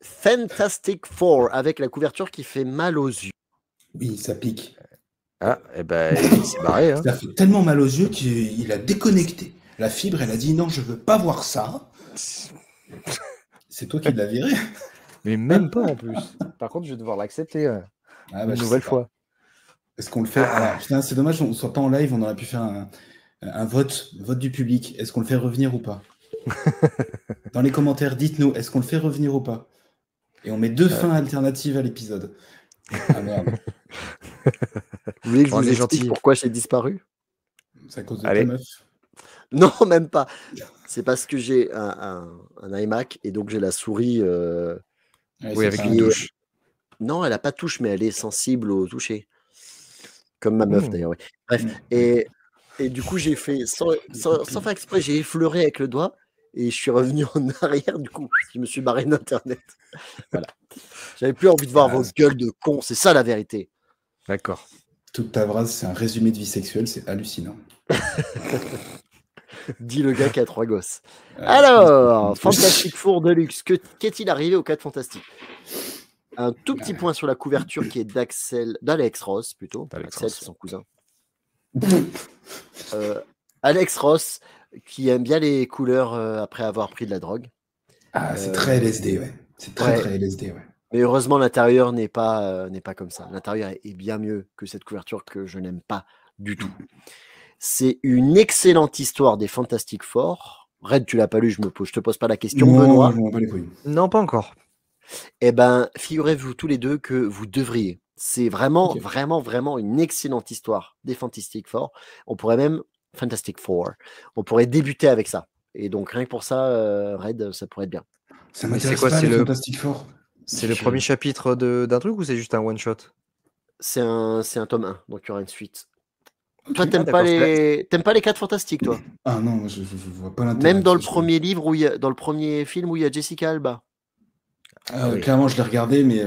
Fantastic Four, avec la couverture qui fait mal aux yeux. Oui, ça pique. Ah, et ben, il s'est barré. Hein. Ça fait tellement mal aux yeux qu'il a déconnecté. La fibre, elle a dit non, je veux pas voir ça. C'est toi qui l'as viré. Mais même pas en plus. Par contre, je vais devoir l'accepter une nouvelle fois. Est-ce qu'on le fait putain, c'est dommage, on ne soit pas en live, on aurait pu faire un vote du public. Est-ce qu'on le fait revenir ou pas? Dans les commentaires, dites-nous, est-ce qu'on le fait revenir ou pas? Et on met 2 fins alternatives à l'épisode. Ah merde. Vous voulez que je vous explique pourquoi j'ai disparu? C'est à cause de ta meuf? Non, même pas. C'est parce que j'ai un iMac et donc j'ai la souris. Oui, avec une touche. Non, elle n'a pas de touche, mais elle est sensible au toucher. Comme ma meuf d'ailleurs. Oui. Bref. Et du coup, j'ai fait sans faire exprès, j'ai effleuré avec le doigt et je suis revenu en arrière. Du coup, je me suis barré d'Internet. Voilà. J'avais plus envie de voir vos gueules de cons. C'est ça la vérité. D'accord. Toute ta phrase, c'est un résumé de vie sexuelle, c'est hallucinant. Dit le gars qui a 3 gosses. Alors, Fantastic Four Deluxe. Qu'est-il arrivé aux 4 Fantastiques? Un tout petit point sur la couverture qui est d'Alex Ross, plutôt. Axel, c'est son cousin. Alex Ross, qui aime bien les couleurs après avoir pris de la drogue. Ah, c'est très LSD, ouais. C'est très LSD, ouais. Mais heureusement, l'intérieur n'est pas comme ça. L'intérieur est bien mieux que cette couverture que je n'aime pas du tout. C'est une excellente histoire des Fantastic Four. Red, tu l'as pas lu, je te pose pas la question. Non, Benoît. je m'en bats les couilles. Non, pas encore. Eh ben, figurez-vous tous les deux que vous devriez. C'est vraiment une excellente histoire des Fantastic Four. On pourrait même Fantastic Four. On pourrait débuter avec ça. Et donc rien que pour ça, Red, ça pourrait être bien. Ça m'intéresse pas, les Fantastic Four. C'est le premier chapitre d'un truc ou c'est juste un one shot? C'est un tome 1, donc il y aura une suite. Toi, t'aimes pas les 4 Fantastiques, toi? Ah non, je vois pas l'intérêt. Même dans le premier livre dans le premier film où il y a Jessica Alba. Oui. Clairement, je l'ai regardé, mais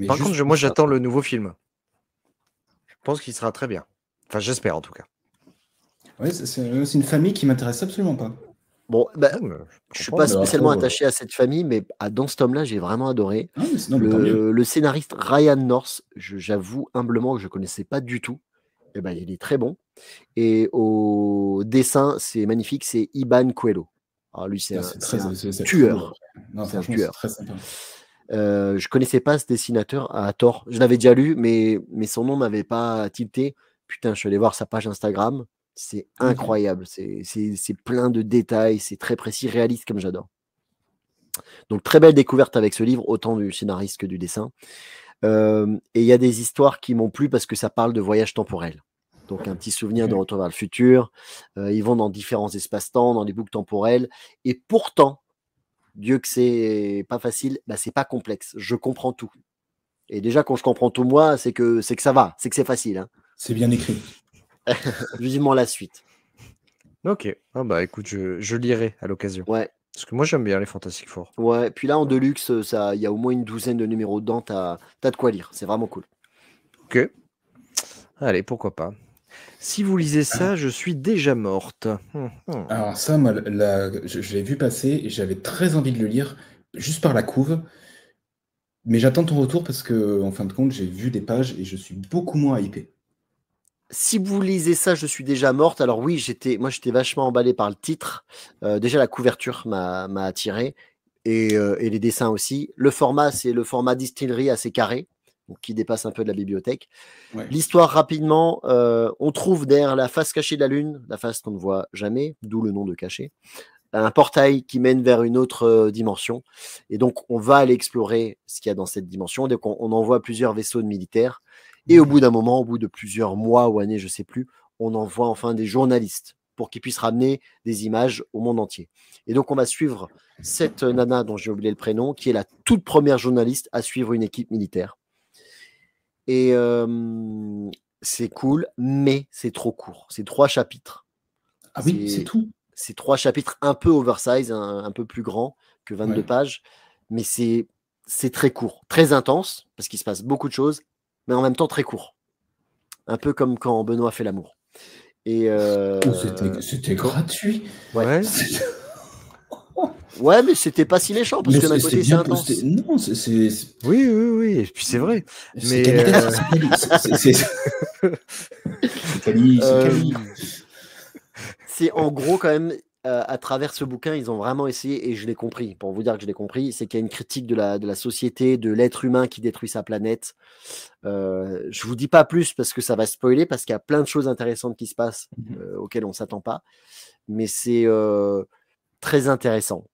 par contre, moi, j'attends le nouveau film. Je pense qu'il sera très bien. Enfin, j'espère en tout cas. Oui, c'est une famille qui m'intéresse absolument pas. Bon, je suis pas spécialement attaché à cette famille, mais dans ce tome-là, j'ai vraiment adoré. Le scénariste Ryan North, j'avoue humblement que je connaissais pas du tout. Et ben, il est très bon. Et au dessin, c'est magnifique, c'est Iban Coelho. Alors lui, c'est un tueur. C'est un tueur. Très sympa. Je connaissais pas ce dessinateur à tort. Je l'avais déjà lu, mais son nom m'avait pas tilté. Putain, je suis allé voir sa page Instagram. C'est incroyable. C'est plein de détails. C'est très précis, réaliste, comme j'adore. Donc, très belle découverte avec ce livre, autant du scénariste que du dessin. Et il y a des histoires qui m'ont plu parce que ça parle de voyage temporel. Donc, un petit souvenir de Retour vers le futur. Ils vont dans différents espaces-temps, dans des boucles temporelles. Et pourtant, Dieu que c'est pas facile, bah, c'est pas complexe. Je comprends tout. Et déjà, quand je comprends tout, moi, c'est que ça va, c'est que c'est facile. Hein. C'est bien écrit. Vivement la suite. Ok. Ah bah écoute, je lirai à l'occasion. Ouais. Parce que moi, j'aime bien les Fantastic Four. Ouais. Puis là, en Deluxe, il y a au moins une douzaine de numéros dedans. T'as de quoi lire. C'est vraiment cool. Ok. Allez, pourquoi pas. Si vous lisez ça, je suis déjà morte. Alors ça, moi, je l'ai vu passer et j'avais très envie de le lire, juste par la couve. Mais j'attends ton retour parce que, en fin de compte, j'ai vu des pages et je suis beaucoup moins hypé. Si vous lisez ça, je suis déjà morte. Alors oui, j'étais vachement emballé par le titre. Déjà, la couverture m'a attiré et les dessins aussi. Le format, c'est le format distillerie assez carré, donc qui dépasse un peu de la bibliothèque. Ouais. L'histoire, rapidement, on trouve derrière la face cachée de la Lune, la face qu'on ne voit jamais, d'où le nom de caché, un portail qui mène vers une autre dimension. Et donc, on va aller explorer ce qu'il y a dans cette dimension. Donc, on envoie plusieurs vaisseaux de militaires. Et au bout d'un moment, au bout de plusieurs mois ou années, je ne sais plus, on envoie enfin des journalistes pour qu'ils puissent ramener des images au monde entier. Et donc, on va suivre cette nana dont j'ai oublié le prénom, qui est la toute première journaliste à suivre une équipe militaire. Et c'est cool, mais c'est trop court. C'est 3 chapitres. Ah oui, c'est tout. C'est 3 chapitres un peu oversize, un peu plus grand que 22 pages, mais c'est très court, très intense, parce qu'il se passe beaucoup de choses, mais en même temps très court. Un peu comme quand Benoît fait l'amour. Et c'était gratuit. Ouais. Ouais, mais c'était pas si méchant, parce que d'un côté, c'est intense. Non, c'est... Oui, et puis c'est vrai. C'est Mais c'est en gros quand même, à travers ce bouquin, ils ont vraiment essayé, et je l'ai compris, pour vous dire que je l'ai compris, c'est qu'il y a une critique de la société, de l'être humain qui détruit sa planète. Je vous dis pas plus parce que ça va spoiler, parce qu'il y a plein de choses intéressantes qui se passent auxquelles on s'attend pas, mais c'est très intéressant.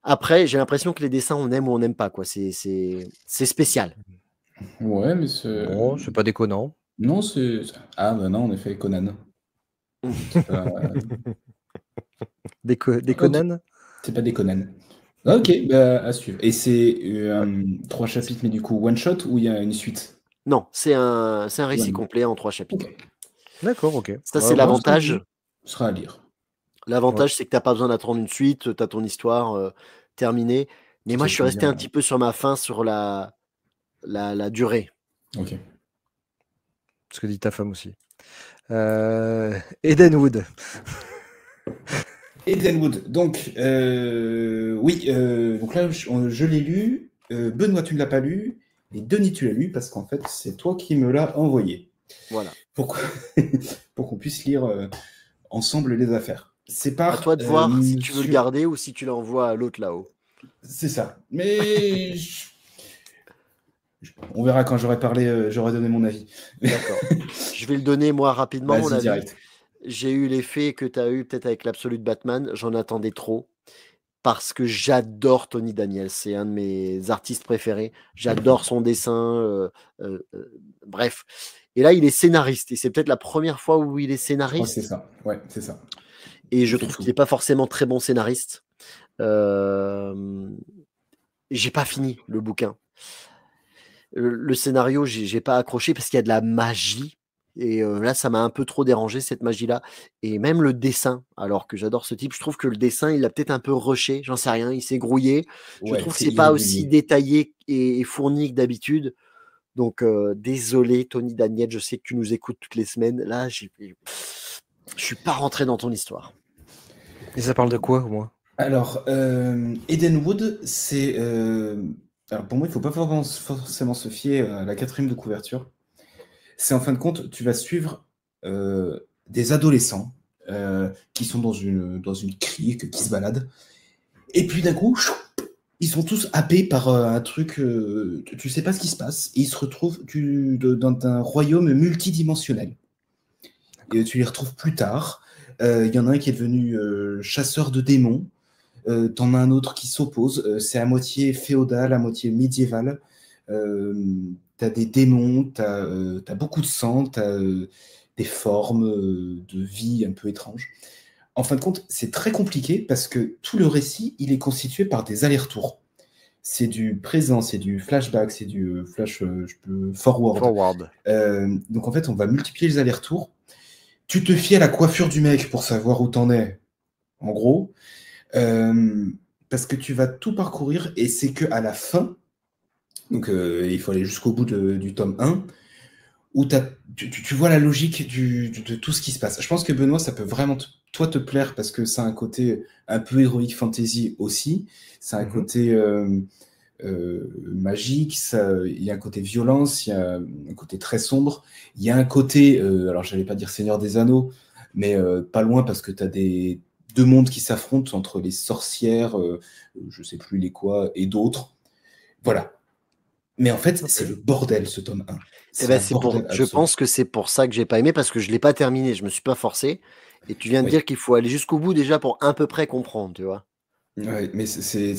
Après, j'ai l'impression que les dessins, on aime ou on n'aime pas, quoi. C'est spécial. Ouais, mais c'est... Bon, c'est pas déconnant. Non, c'est... Ah, bah non, en effet, Conan. Des Conan. C'est pas des Conan. Ok, bah, à suivre. Et c'est 3 chapitres, mais du coup, one shot ou il y a une suite? Non, c'est un récit complet en 3 chapitres. Okay. D'accord, ok. Ça, c'est l'avantage. Ce sera à lire. L'avantage, c'est que tu n'as pas besoin d'attendre une suite, tu as ton histoire terminée. Mais moi, je suis resté un petit peu sur ma faim, sur la durée. Ok. Ce que dit ta femme aussi. Edenwood. Edenwood. Donc, oui, donc là, je l'ai lu. Benoît, tu ne l'as pas lu. Et Denis, tu l'as lu parce qu'en fait, c'est toi qui me l'as envoyé. Voilà. Pour qu'on puisse lire ensemble les affaires. C'est à toi de voir si tu veux le garder ou si tu l'envoies à l'autre là-haut. C'est ça. Mais on verra quand j'aurai parlé, j'aurai donné mon avis. D'accord. Je vais le donner moi rapidement. Mon avis. Direct. J'ai eu l'effet que tu as eu peut-être avec l'Absolute Batman. J'en attendais trop parce que j'adore Tony Daniel. C'est un de mes artistes préférés. J'adore son dessin. Bref. Et là, il est scénariste. Et c'est peut-être la première fois où il est scénariste. C'est ça. Ouais, c'est ça. Et je trouve qu'il n'est pas forcément très bon scénariste. J'ai pas fini le bouquin. Le scénario, j'ai pas accroché parce qu'il y a de la magie. Et là, ça m'a un peu trop dérangé, cette magie-là. Et même le dessin, alors que j'adore ce type, je trouve que le dessin, il a peut-être un peu rushé. J'en sais rien, il s'est grouillé. Je trouve que c'est pas aussi détaillé et fourni que d'habitude. Donc, désolé, Tony Daniel, je sais que tu nous écoutes toutes les semaines. Là, je suis pas rentré dans ton histoire. Et ça parle de quoi, au moins? Alors, Edenwood, c'est... Alors, pour moi, il ne faut pas forcément se fier à la 4e de couverture. C'est, en fin de compte, tu vas suivre des adolescents qui sont dans une crique, qui se baladent. Et puis, d'un coup, ils sont tous happés par un truc... tu ne sais pas ce qui se passe. Et ils se retrouvent dans un royaume multidimensionnel. Et tu les retrouves plus tard. Il y en a un qui est devenu chasseur de démons. t'en as un autre qui s'oppose. C'est à moitié féodal, à moitié médiéval. T'as des démons, t'as beaucoup de sang, t'as des formes de vie un peu étranges. En fin de compte, c'est très compliqué parce que tout le récit, il est constitué par des allers-retours. C'est du présent, c'est du flashback, c'est du forward. Donc en fait, on va multiplier les allers-retours. Tu te fies à la coiffure du mec pour savoir où t'en es, en gros, parce que tu vas tout parcourir et c'est que à la fin, donc il faut aller jusqu'au bout du tome 1, où tu vois la logique de tout ce qui se passe. Je pense que Benoît, ça peut vraiment te plaire parce que ça a un côté un peu héroïque fantasy aussi. Ça a un côté magique, il y a un côté violence, il y a un côté très sombre. Il y a un côté, alors j'allais pas dire Seigneur des Anneaux, mais pas loin parce que tu as deux mondes qui s'affrontent entre les sorcières, je sais plus les quoi, et d'autres. Voilà. Mais en fait, c'est le bordel, ce tome 1. Je pense que c'est pour ça que j'ai pas aimé, parce que je l'ai pas terminé, je me suis pas forcé. Et tu viens de dire qu'il faut aller jusqu'au bout déjà pour à peu près comprendre, tu vois. Ouais, mais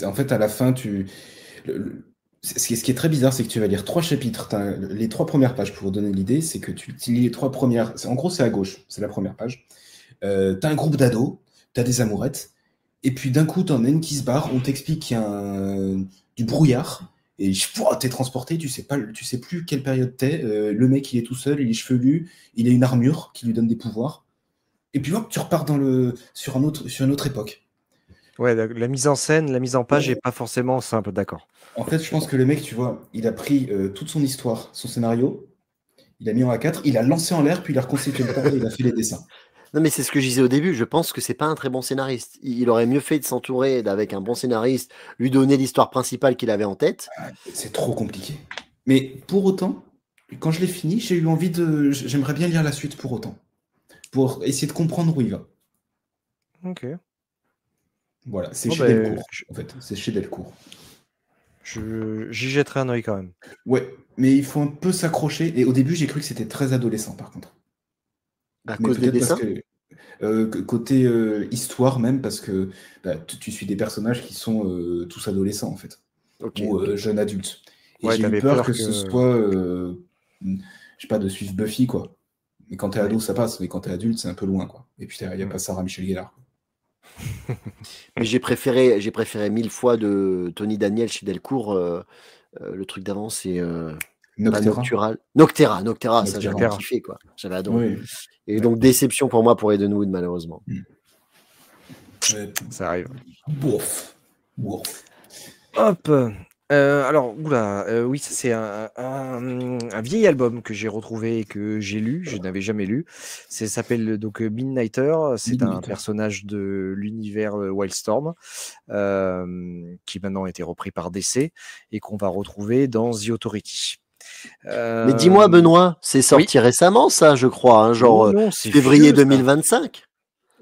en fait, à la fin, ce qui est très bizarre, c'est que tu vas lire 3 chapitres. Les 3 premières pages, pour vous donner l'idée, c'est que tu lis les 3 premières. En gros, c'est à gauche, c'est la première page. T'as un groupe d'ados, t'as des amourettes, et puis d'un coup, t'en as une qui se barre, on t'explique qu'il y a du brouillard. Et t'es transporté, tu sais plus quelle période t'es. Le mec, il est tout seul, il est chevelu, il a une armure qui lui donne des pouvoirs. Et puis hop, tu repars sur une autre époque. Ouais, la mise en scène, la mise en page n'est pas forcément simple, d'accord. En fait, je pense que le mec, tu vois, il a pris toute son histoire, son scénario, il a mis en A4, il a lancé en l'air, puis il a reconstitué le tableau et il a fait les dessins. Non, mais c'est ce que je disais au début. Je pense que c'est pas un très bon scénariste. Il aurait mieux fait de s'entourer avec un bon scénariste, lui donner l'histoire principale qu'il avait en tête. C'est trop compliqué. Mais pour autant, quand je l'ai fini, j'ai eu envie j'aimerais bien lire la suite pour autant. Pour essayer de comprendre où il va. Ok. Voilà, c'est chez Delcourt, en fait. C'est chez Delcourt. J'y jetterai un œil quand même. Ouais, mais il faut un peu s'accrocher. Et au début, j'ai cru que c'était très adolescent, par contre. À cause des dessins ? Côté histoire même, parce que tu suis des personnages qui sont tous adolescents, en fait. Ou jeunes adultes. Et j'ai eu peur que ce soit, je sais pas, de suivre Buffy, quoi. Mais quand t'es ado, ça passe. Mais quand t'es adulte, c'est un peu loin, quoi. Et puis, il n'y a pas Sarah Michel Gellar. Mais j'ai préféré 1000 fois de Tony Daniel chez Delcourt. Le truc d'avant, c'est Noctera, ça j'avais kiffé, quoi. J'avais adoré. Oui. Et donc déception pour moi pour Edenwood, malheureusement. Ça arrive. Bouf. Hop. Alors, oui, c'est un vieil album que j'ai retrouvé et que j'ai lu, je n'avais jamais lu. Ça s'appelle donc Midnighter. C'est un personnage de l'univers Wildstorm qui maintenant a été repris par DC et qu'on va retrouver dans The Authority. Mais dis-moi, Benoît, c'est sorti récemment, ça, je crois, hein, genre février vieux, 2025.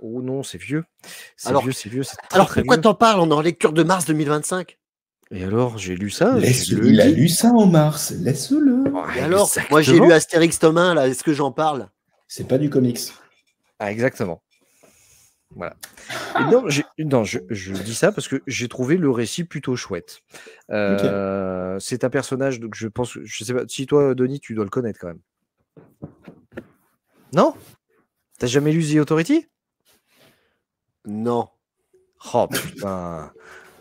Oh non, c'est vieux. C'est vieux. Alors pourquoi t'en parles? On est en lecture de mars 2025. Et alors, j'ai lu ça. Il a lu ça en mars, laisse-le. Et alors, moi j'ai lu Astérix tome 1, là, est-ce que j'en parle? C'est pas du comics. Ah, exactement. Voilà. Et non, je dis ça parce que j'ai trouvé le récit plutôt chouette. C'est un personnage, donc je pense, je sais pas, si toi, Denis, tu dois le connaître quand même. Non? T'as jamais lu The Authority? Non. Oh putain.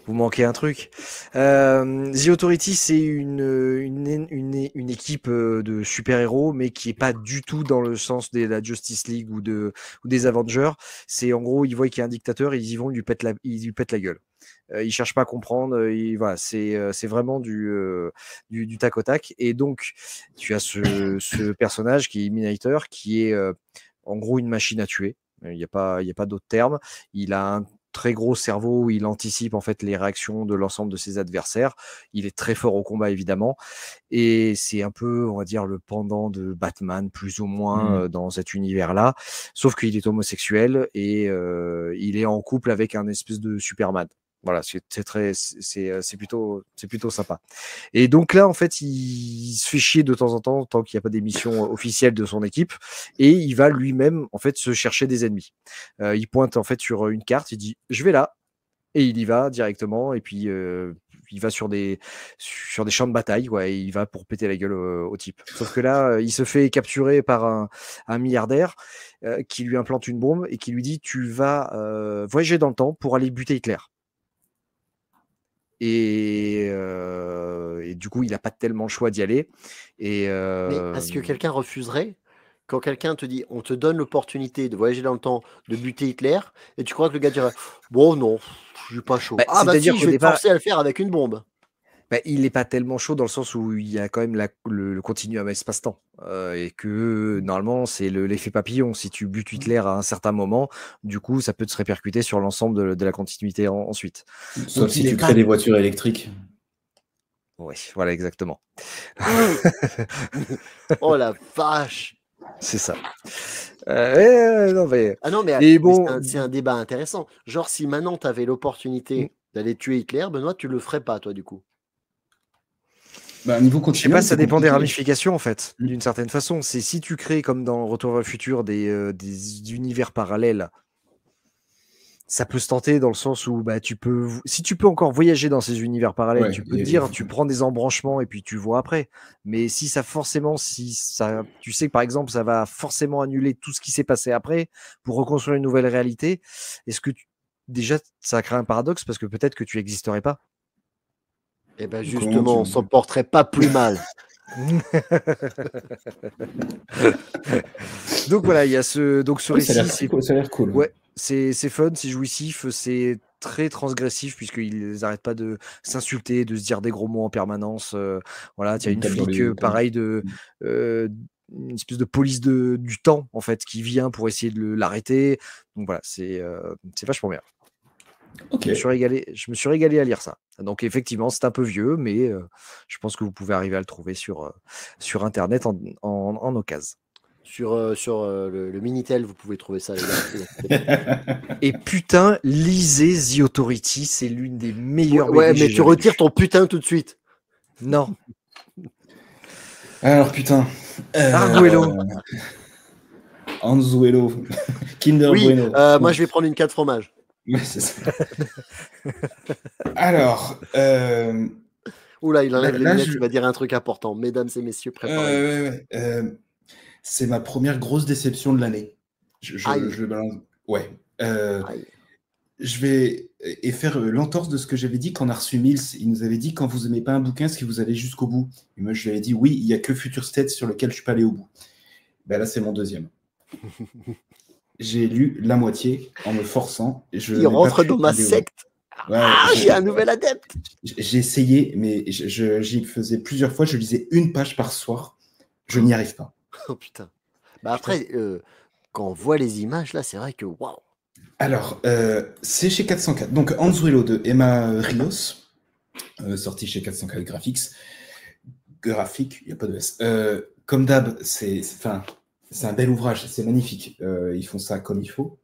Vous manquez un truc. The Authority, c'est une équipe de super-héros, mais qui est pas du tout dans le sens de la Justice League ou des Avengers. C'est en gros, ils voient qu'il y a un dictateur, ils y vont, ils lui pètent la gueule. Ils cherchent pas à comprendre. Voilà, c'est vraiment du tac au tac. Et donc, tu as ce personnage qui est Midnighter, qui est en gros une machine à tuer. Il n'y a pas d'autre terme. Il a un très gros cerveau où il anticipe en fait les réactions de l'ensemble de ses adversaires. Il est très fort au combat évidemment et c'est un peu, on va dire, le pendant de Batman plus ou moins dans cet univers-là, sauf qu'il est homosexuel et il est en couple avec un espèce de Superman. Voilà, c'est plutôt sympa. Et donc là, en fait, il se fait chier de temps en temps tant qu'il n'y a pas d'émission officielle de son équipe, et il va lui-même en fait se chercher des ennemis. Il pointe en fait sur une carte, il dit je vais là, Et il y va directement, et puis il va sur des champs de bataille, et il va pour péter la gueule au type. Sauf que là, il se fait capturer par un milliardaire qui lui implante une bombe et qui lui dit: tu vas voyager dans le temps pour aller buter Hitler. Et du coup, il n'a pas tellement le choix d'y aller. Mais est-ce que quelqu'un refuserait quand quelqu'un te dit on te donne l'opportunité de voyager dans le temps, de buter Hitler, et tu crois que le gars dirait bon non, je suis pas chaud. C'est-à-dire si, je vais te forcer à le faire avec une bombe. Il n'est pas tellement chaud dans le sens où il y a quand même le continuum espace-temps. Et que normalement, c'est l'effet papillon. Si tu butes Hitler à un certain moment, du coup, ça peut se répercuter sur l'ensemble de la continuité ensuite. Sauf si tu crées des voitures électriques. Oui, voilà, exactement. Oh la vache! C'est ça. Non, mais... Ah non, mais c'est un débat intéressant. Genre, si maintenant tu avais l'opportunité d'aller tuer Hitler, Benoît, tu le ferais pas, toi, du coup? Niveau je sais pas, ça dépend compliqué. des ramifications, en fait, d'une certaine façon. C'est si tu crées, comme dans Retour vers le futur, des univers parallèles, ça peut se tenter dans le sens où si tu peux encore voyager dans ces univers parallèles, tu peux te dire, tu prends des embranchements et puis tu vois après. Mais tu sais que par exemple, ça va forcément annuler tout ce qui s'est passé après pour reconstruire une nouvelle réalité. Est-ce que déjà, ça crée un paradoxe parce que peut-être que tu n'existerais pas? Eh bien, justement, on s'en porterait pas plus mal. Donc voilà, il y a ce récit. Ça a l'air cool. Ouais, c'est fun, c'est jouissif, c'est très transgressif puisqu'ils n'arrêtent pas de s'insulter, de se dire des gros mots en permanence. Voilà, il y a une flic pareil une espèce de police du temps en fait qui vient pour essayer de l'arrêter. Donc voilà, c'est vachement bien. Okay. Je me suis régalé à lire ça. Donc effectivement, c'est un peu vieux, mais je pense que vous pouvez arriver à le trouver sur Internet en occasion. Sur le Minitel, vous pouvez trouver ça. Les gars. Et putain, lisez The Authority, c'est l'une des meilleures. Ouais, mais tu retires ton putain tout de suite. Non. Alors putain. Arguello. Anzuelo. Kinder Bueno. Moi, je vais prendre une 4 fromage. Ouais, c'est ça. Alors. Oula, il enlève les lunettes, il va dire un truc important. Mesdames et messieurs, préparez. C'est ma première grosse déception de l'année. Je balance. Ouais. Je vais faire l'entorse de ce que j'avais dit quand on a reçu Mills. Il nous avait dit quand vous n'aimez pas un bouquin, est-ce que vous allez jusqu'au bout? Et moi, je lui avais dit oui, il n'y a que Future State sur lequel je ne suis pas allé au bout. Ben là, c'est mon deuxième. J'ai lu la moitié en me forçant. Il rentre dans ma secte. Ouais, j'ai un nouvel adepte. J'ai essayé, mais j'y faisais plusieurs fois. Je lisais une page par soir. Je n'y arrive pas. Oh putain. Après, quand on voit les images, là, c'est vrai que waouh. Alors, c'est chez 404. Donc, Anzuelo de Emma Rios, sorti chez 404 Graphique, il n'y a pas de S. Comme d'hab, c'est un bel ouvrage, c'est magnifique. Ils font ça comme il faut.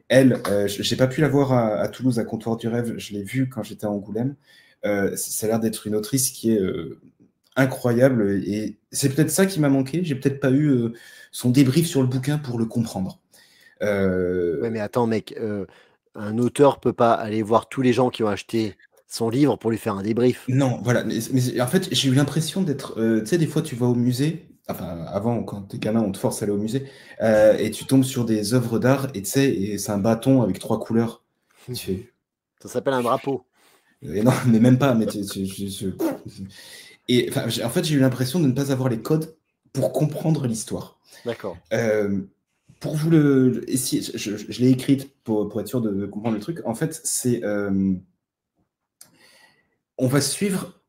Elle, j'ai pas pu la voir à Toulouse, à Comptoir du Rêve. Je l'ai vue quand j'étais à Angoulême. Ça a l'air d'être une autrice qui est incroyable. Et c'est peut-être ça qui m'a manqué. J'ai peut-être pas eu son débrief sur le bouquin pour le comprendre. Ouais, mais attends, mec, un auteur peut pas aller voir tous les gens qui ont acheté son livre pour lui faire un débrief. Non, voilà. Mais en fait, j'ai eu l'impression d'être. Tu sais, des fois, tu vas au musée. Enfin, avant, quand t'es gamin, on te force à aller au musée. Et tu tombes sur des œuvres d'art. Et tu sais, et c'est un bâton avec 3 couleurs. Ça s'appelle un drapeau. Et non, mais même pas. Mais et en fait, j'ai eu l'impression de ne pas avoir les codes pour comprendre l'histoire. D'accord. Pour vous je l'ai écrite pour être sûr de comprendre le truc. En fait, c'est on va suivre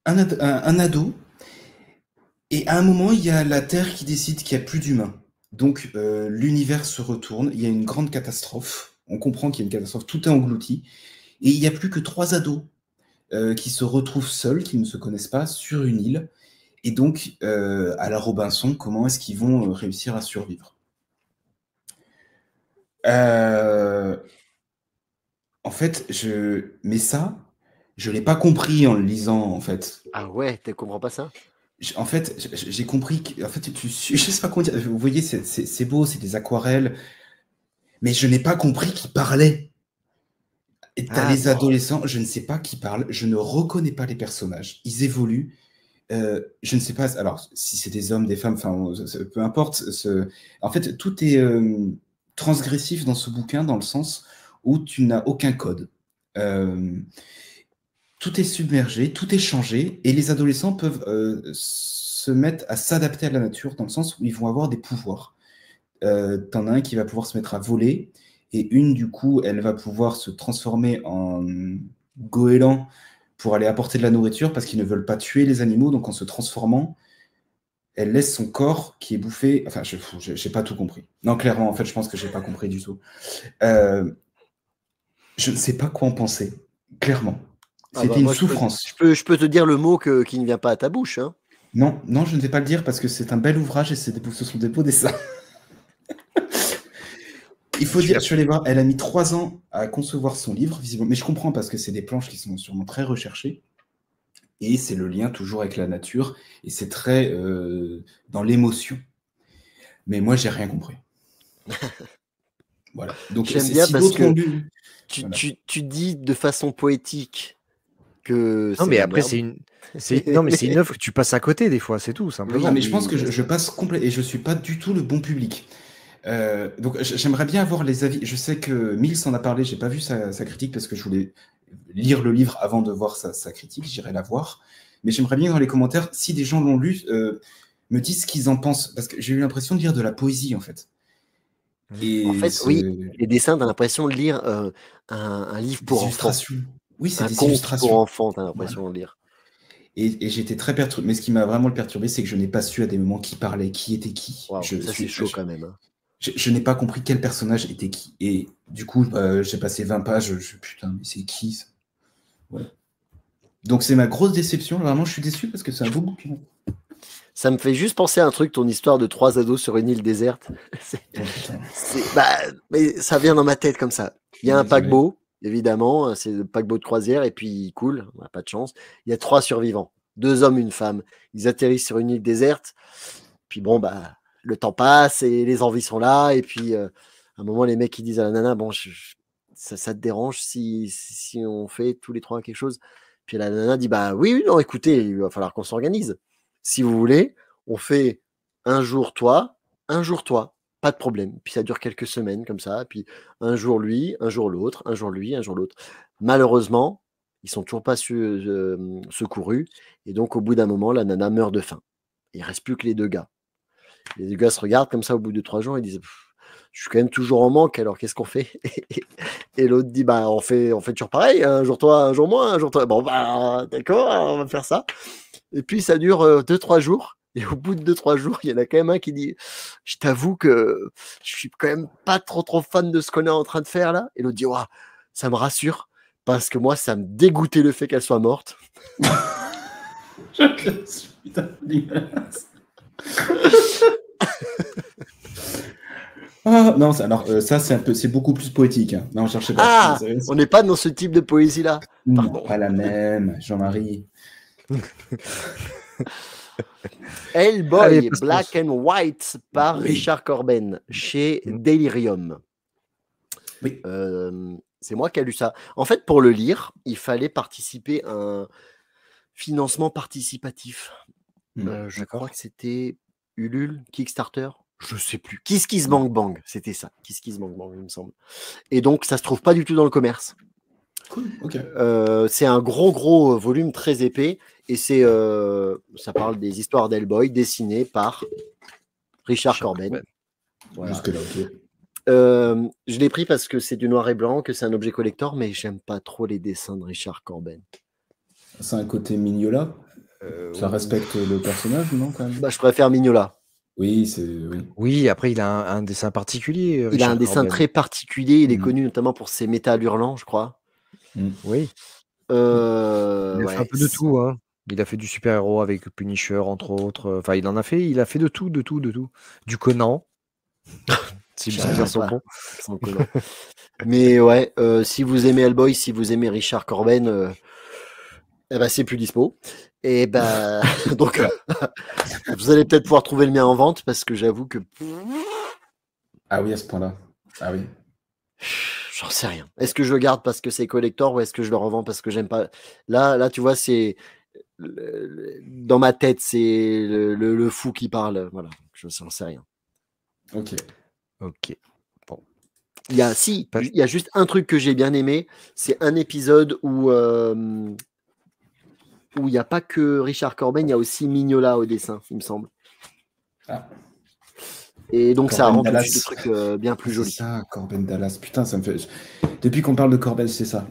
un ado, et à un moment, il y a la Terre qui décide qu'il n'y a plus d'humains. Donc, l'univers se retourne, il y a une grande catastrophe. On comprend qu'il y a une catastrophe, tout est englouti. Et il n'y a plus que 3 ados qui se retrouvent seuls, qui ne se connaissent pas, sur une île. Et donc, à la Robinson, comment est-ce qu'ils vont réussir à survivre? En fait, mais ça, je l'ai pas compris en le lisant, en fait. Ah ouais, tu comprends pas ça? En fait, j'ai compris que, en fait, je sais pas comment dire. Vous voyez, c'est beau, c'est des aquarelles, mais je n'ai pas compris qu'il parlait. Et t'as les adolescents, je ne sais pas qui parlent, je ne reconnais pas les personnages. Ils évoluent. Je ne sais pas, alors, si c'est des hommes, des femmes, enfin, peu importe. En fait, tout est transgressif dans ce bouquin, dans le sens où tu n'as aucun code. Tout est submergé, tout est changé, et les adolescents peuvent se mettre à s'adapter à la nature, dans le sens où ils vont avoir des pouvoirs. T'en as un qui va pouvoir se mettre à voler, et une, du coup, elle va pouvoir se transformer en goéland pour aller apporter de la nourriture, parce qu'ils ne veulent pas tuer les animaux, donc en se transformant, elle laisse son corps qui est bouffé. Enfin, je n'ai pas tout compris. Non, clairement, en fait, je pense que je n'ai pas compris du tout. Je ne sais pas quoi en penser, clairement. C'était une souffrance. Je peux te dire le mot qui ne vient pas à ta bouche. Hein. Non, je ne vais pas le dire parce que c'est un bel ouvrage et ce sont des beaux dessins. Il faut dire, je suis allé voir, elle a mis 3 ans à concevoir son livre, visiblement, mais je comprends parce que c'est des planches qui sont sûrement très recherchées. Et c'est le lien toujours avec la nature, et c'est très dans l'émotion. Mais moi, j'ai rien compris. Voilà. Donc, j'aime bien parce que tu dis de façon poétique que non, mais après, c'est une œuvre que tu passes à côté des fois, c'est tout, simplement. Oui, mais je pense que je passe complètement, et je suis pas du tout le bon public. Donc, j'aimerais bien avoir les avis. Je sais que Mills en a parlé, j'ai pas vu sa critique parce que je voulais lire le livre avant de voir sa critique, j'irai la voir. Mais j'aimerais bien dans les commentaires, si des gens l'ont lu, me disent ce qu'ils en pensent, parce que j'ai eu l'impression de lire de la poésie, en fait. Et en fait, oui, les dessins, t'as l'impression de lire un livre pour enfants. Oui, c'est des illustrations pour enfants, t'as l'impression de lire. Et j'étais très perturbé. Mais ce qui m'a vraiment le perturbé, c'est que je n'ai pas su à des moments qui parlait, qui était qui. Wow, ça, c'est chaud quand même. Hein. Je n'ai pas compris quel personnage était qui. Et du coup, j'ai passé 20 pages. Putain, mais c'est qui ça? Ouais. Donc, c'est ma grosse déception. Vraiment, je suis déçu parce que c'est un beau bouquin. Ça me fait juste penser à un truc, ton histoire de 3 ados sur une île déserte. Mais ça vient dans ma tête comme ça. Il y a un paquebot, évidemment. C'est le paquebot de croisière et puis il coule. On n'a pas de chance. Il y a 3 survivants. 2 hommes, une femme. Ils atterrissent sur une île déserte. Puis bon, le temps passe et les envies sont là. Et puis, à un moment, les mecs, ils disent à la nana, bon, ça te dérange si on fait tous les 3 quelque chose? Puis la nana dit, oui, non, écoutez, il va falloir qu'on s'organise. Si vous voulez, on fait un jour toi, pas de problème. Puis ça dure quelques semaines comme ça. Puis un jour lui, un jour l'autre, un jour lui, un jour l'autre. Malheureusement, ils sont toujours pas secourus. Et donc, au bout d'un moment, la nana meurt de faim. Il reste plus que les 2 gars. Les 2 gars se regardent comme ça au bout de 3 jours et disent, je suis quand même toujours en manque, alors qu'est-ce qu'on fait? Et l'autre dit, on fait toujours pareil, un jour toi, un jour moi, un jour toi. Bon, d'accord, on va faire ça. Et puis ça dure 2-3 jours. Et au bout de 2-3 jours, il y en a quand même un qui dit, je t'avoue que je suis quand même pas trop fan de ce qu'on est en train de faire là. Et l'autre dit, ça me rassure, parce que moi, ça me dégoûtait le fait qu'elle soit morte. Putain, non, alors ça c'est beaucoup plus poétique. Hein. Non, cherchez pas. On n'est pas dans ce type de poésie là. Non, pas la même, Jean-Marie. Hellboy, Black and White par Richard Corben chez Delirium. Oui. C'est moi qui ai lu ça. En fait, pour le lire, il fallait participer à un financement participatif. Je crois que c'était Ulule, Kickstarter. Je sais plus. KissKissBankBang, c'était ça. KissKissBankBang, il me semble. Et donc, ça se trouve pas du tout dans le commerce. Cool, ok. C'est un gros volume très épais et ça parle des histoires d'Hellboy dessinées par Richard Corben. Voilà. Jusque-là, ok. Je l'ai pris parce que c'est du noir et blanc, que c'est un objet collector, mais j'aime pas trop les dessins de Richard Corben. C'est un côté Mignola. Ça respecte le personnage, non, quand même? Je préfère Mignola. Oui, Oui, après, il a un dessin particulier. Il a un dessin très particulier. Il est connu notamment pour ses métal hurlants, je crois. Oui. Il a fait un peu de tout. Hein. Il a fait du super-héros avec Punisher, entre autres. Enfin, il a fait de tout. Du Conan. C'est bien son Conan. Mais ouais, si vous aimez Hellboy, si vous aimez Richard Corben, c'est plus dispo. Et donc, vous allez peut-être pouvoir trouver le mien en vente parce que j'avoue que. Ah oui, à ce point-là. Ah oui. J'en sais rien. Est-ce que je le garde parce que c'est collector ou est-ce que je le revends parce que j'aime pas? Là, tu vois, c'est dans ma tête, c'est le fou qui parle. Voilà, je n'en sais rien. Ok. Ok. Bon. Il y a juste un truc que j'ai bien aimé, c'est un épisode où il n'y a pas que Richard Corben, il y a aussi Mignola au dessin, il me semble. Ah. Et donc ça Corben rend tout de Dallas. suite le truc bien plus joli. C'est ça, Corben Dallas. Putain, ça me fait. Depuis qu'on parle de Corben, c'est ça.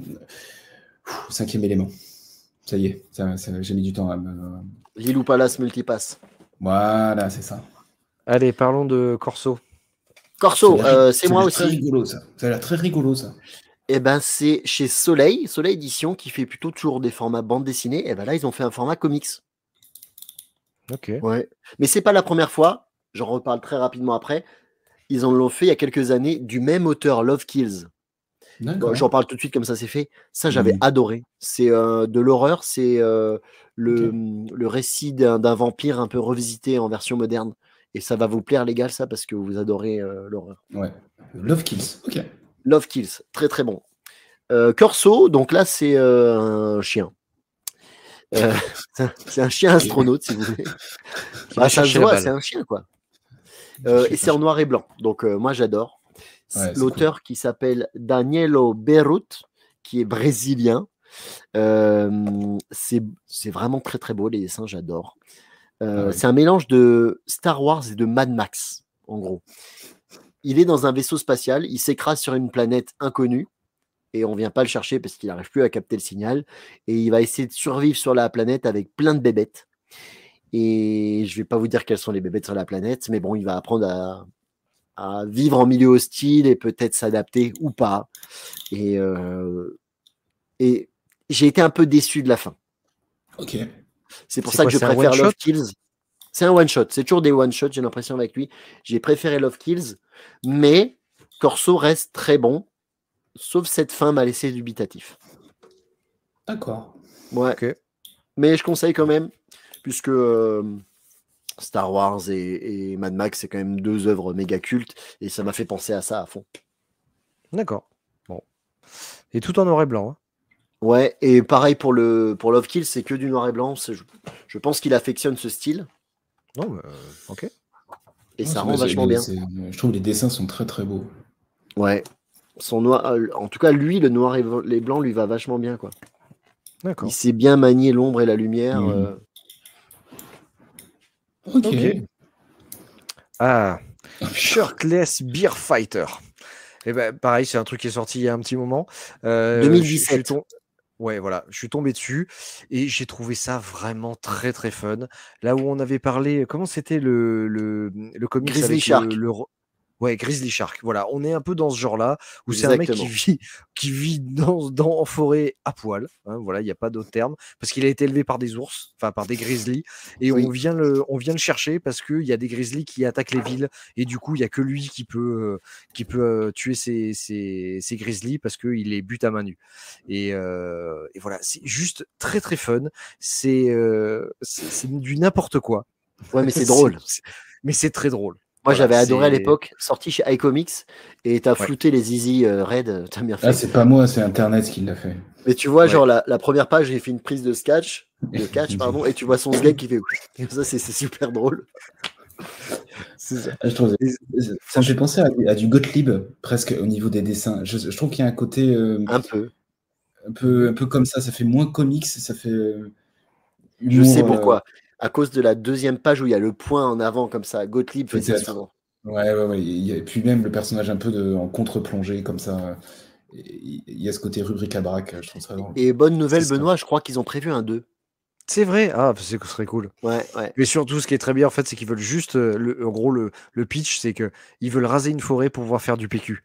5e élément. Ça y est, j'ai mis du temps à me. Lilou Palace Multipass. Voilà, c'est ça. Allez, parlons de Corso. Corso, c'est moi aussi. Très rigolo, ça. Ça a l'air très rigolo, ça. Eh ben, c'est chez Soleil Édition, qui fait plutôt toujours des formats bande dessinée. Et ben là, ils ont fait un format comics. Ok. Ouais. Mais c'est pas la première fois. J'en reparle très rapidement après. Ils en l'ont fait il y a quelques années du même auteur, Love Kills. Bon, j'en parle tout de suite comme ça c'est fait. Ça, j'avais adoré. C'est de l'horreur. C'est le récit d'un vampire un peu revisité en version moderne. Et ça va vous plaire, les gars, ça, parce que vous adorez l'horreur. Ouais. Love Kills. Ok. Love Kills. Très, très bon. Corso, donc là, c'est un chien. C'est un chien astronaute, si vous voulez. Ça se voit, c'est un chien, quoi. Et c'est en noir et blanc. Donc, moi, j'adore. Ouais, l'auteur qui s'appelle Danielo Beirut, qui est brésilien. C'est vraiment très, très beau, les dessins, j'adore. C'est un mélange de Star Wars et de Mad Max, en gros. Il est dans un vaisseau spatial, il s'écrase sur une planète inconnue, et on ne vient pas le chercher parce qu'il n'arrive plus à capter le signal, et il va essayer de survivre sur la planète avec plein de bébêtes. Et je ne vais pas vous dire quelles sont les bébêtes sur la planète, mais bon, il va apprendre à vivre en milieu hostile et peut-être s'adapter ou pas. Et j'ai été un peu déçu de la fin. Ok. C'est pour ça que je préfère Love Kills. C'est un one-shot. C'est toujours des one-shots, j'ai l'impression, avec lui. J'ai préféré Love Kills, mais Corso reste très bon, sauf cette fin m'a laissé dubitatif. D'accord. Ouais. Okay. Mais je conseille quand même, puisque Star Wars et Mad Max, c'est quand même 2 œuvres méga cultes, et ça m'a fait penser à ça à fond. D'accord. Bon. Et tout en noir et blanc. Hein. Ouais, et pareil pour Love Kill, c'est que du noir et blanc. Je pense qu'il affectionne ce style. Non, mais ok. Et ça rend vachement bien. Je trouve que les dessins sont très très beaux. Ouais. Son noir, en tout cas, lui, le noir et les blancs lui va vachement bien, quoi. D'accord. Il sait bien manier l'ombre et la lumière. Ok. Ah, Shirtless Beer Fighter. Et ben pareil, c'est un truc qui est sorti il y a un petit moment. 2017. Ouais, voilà, je suis tombé dessus et j'ai trouvé ça vraiment très très fun. Là où on avait parlé, comment c'était le comics Grizzly avec Shark. Ouais, Grizzly Shark. Voilà, on est un peu dans ce genre-là où c'est un mec qui vit en forêt à poil. Hein, voilà, il n'y a pas d'autre terme parce qu'il a été élevé par des ours, enfin par des grizzlies, et on vient le chercher parce qu'il y a des grizzlies qui attaquent les villes et du coup il y a que lui qui peut tuer ces grizzlies parce qu'il les bute à main nue. Et voilà, c'est juste très très fun. C'est du n'importe quoi. Ouais, mais c'est drôle. Mais c'est très drôle. Moi, j'avais adoré à l'époque, sorti chez iComics, et t'as flouté les Easy Red, t'as bien fait. Ah, c'est pas moi, c'est Internet qui l'a fait. Mais tu vois, genre, la première page, j'ai fait une prise de catch, et tu vois son gag qui fait ça, c'est super drôle. C'est ça. Je trouve, ça me fait penser à du Gottlieb, presque, au niveau des dessins. Je trouve qu'il y a un côté... un peu comme ça fait moins comics, ça fait... humour, je sais pourquoi. À cause de la deuxième page où il y a le point en avant comme ça. Gottlieb fait ça souvent. Ouais. Et puis même le personnage un peu en contre-plongée comme ça. Il y a ce côté rubrique à braque, je trouve ça drôle. Et bonne nouvelle, Benoît, je crois qu'ils ont prévu un 2. C'est vrai. Ah, ce serait cool. Ouais. Mais surtout, ce qui est très bien, en fait, c'est qu'ils veulent juste... en gros, le pitch, c'est qu'ils veulent raser une forêt pour pouvoir faire du PQ.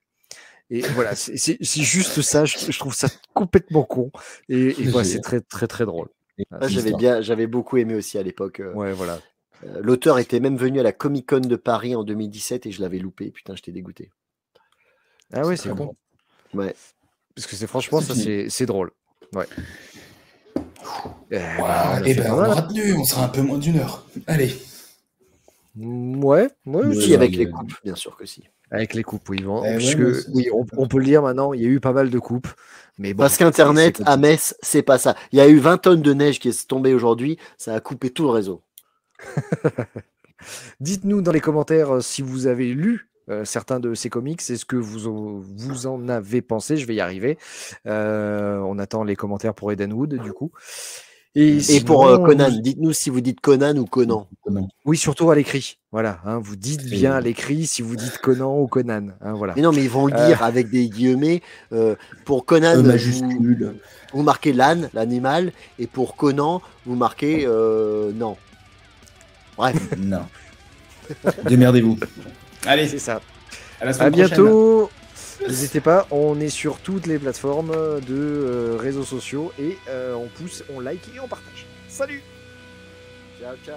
Et voilà, c'est juste ça. Je trouve ça complètement con. Et voilà, c'est très, très, très drôle. J'avais beaucoup aimé aussi à l'époque. Ouais, voilà. L'auteur était même venu à la Comic-Con de Paris en 2017 et je l'avais loupé. Putain, j'étais dégoûté. Ah ouais, c'est bon. Ouais. Parce que franchement, ça, c'est drôle. Ouais. On aura tenu, on sera un peu moins d'1 heure. Allez. Ouais, Si, si, avec les coupes, bien sûr que si. avec les coupes, oui. ouais, Puisque, mais c'est- oui, on peut le dire maintenant, il y a eu pas mal de coupes. Mais bon, Parce qu'Internet, c'est à Metz, c'est pas ça. Il y a eu 20 tonnes de neige qui est tombée aujourd'hui, ça a coupé tout le réseau. Dites-nous dans les commentaires si vous avez lu certains de ces comics, est-ce que vous en avez pensé? Je vais y arriver. On attend les commentaires pour Edenwood, du coup. Et pour sinon, Conan, dites-nous si vous dites Conan ou Conan. Conan. oui, surtout à l'écrit. Voilà, hein, vous dites C'est- bien à l'écrit si vous dites Conan ou Conan. Hein, voilà. Mais non, mais ils vont le dire avec des guillemets. Pour Conan, Majuscule. vous marquez l'âne, l'animal, et pour Conan, vous marquez non. Bref. Non. Démerdez-vous. Allez, C'est ça. à la À semaine prochaine. bientôt. N'hésitez pas, on est sur toutes les plateformes de réseaux sociaux et on pousse, on like et on partage. Salut! Ciao, ciao.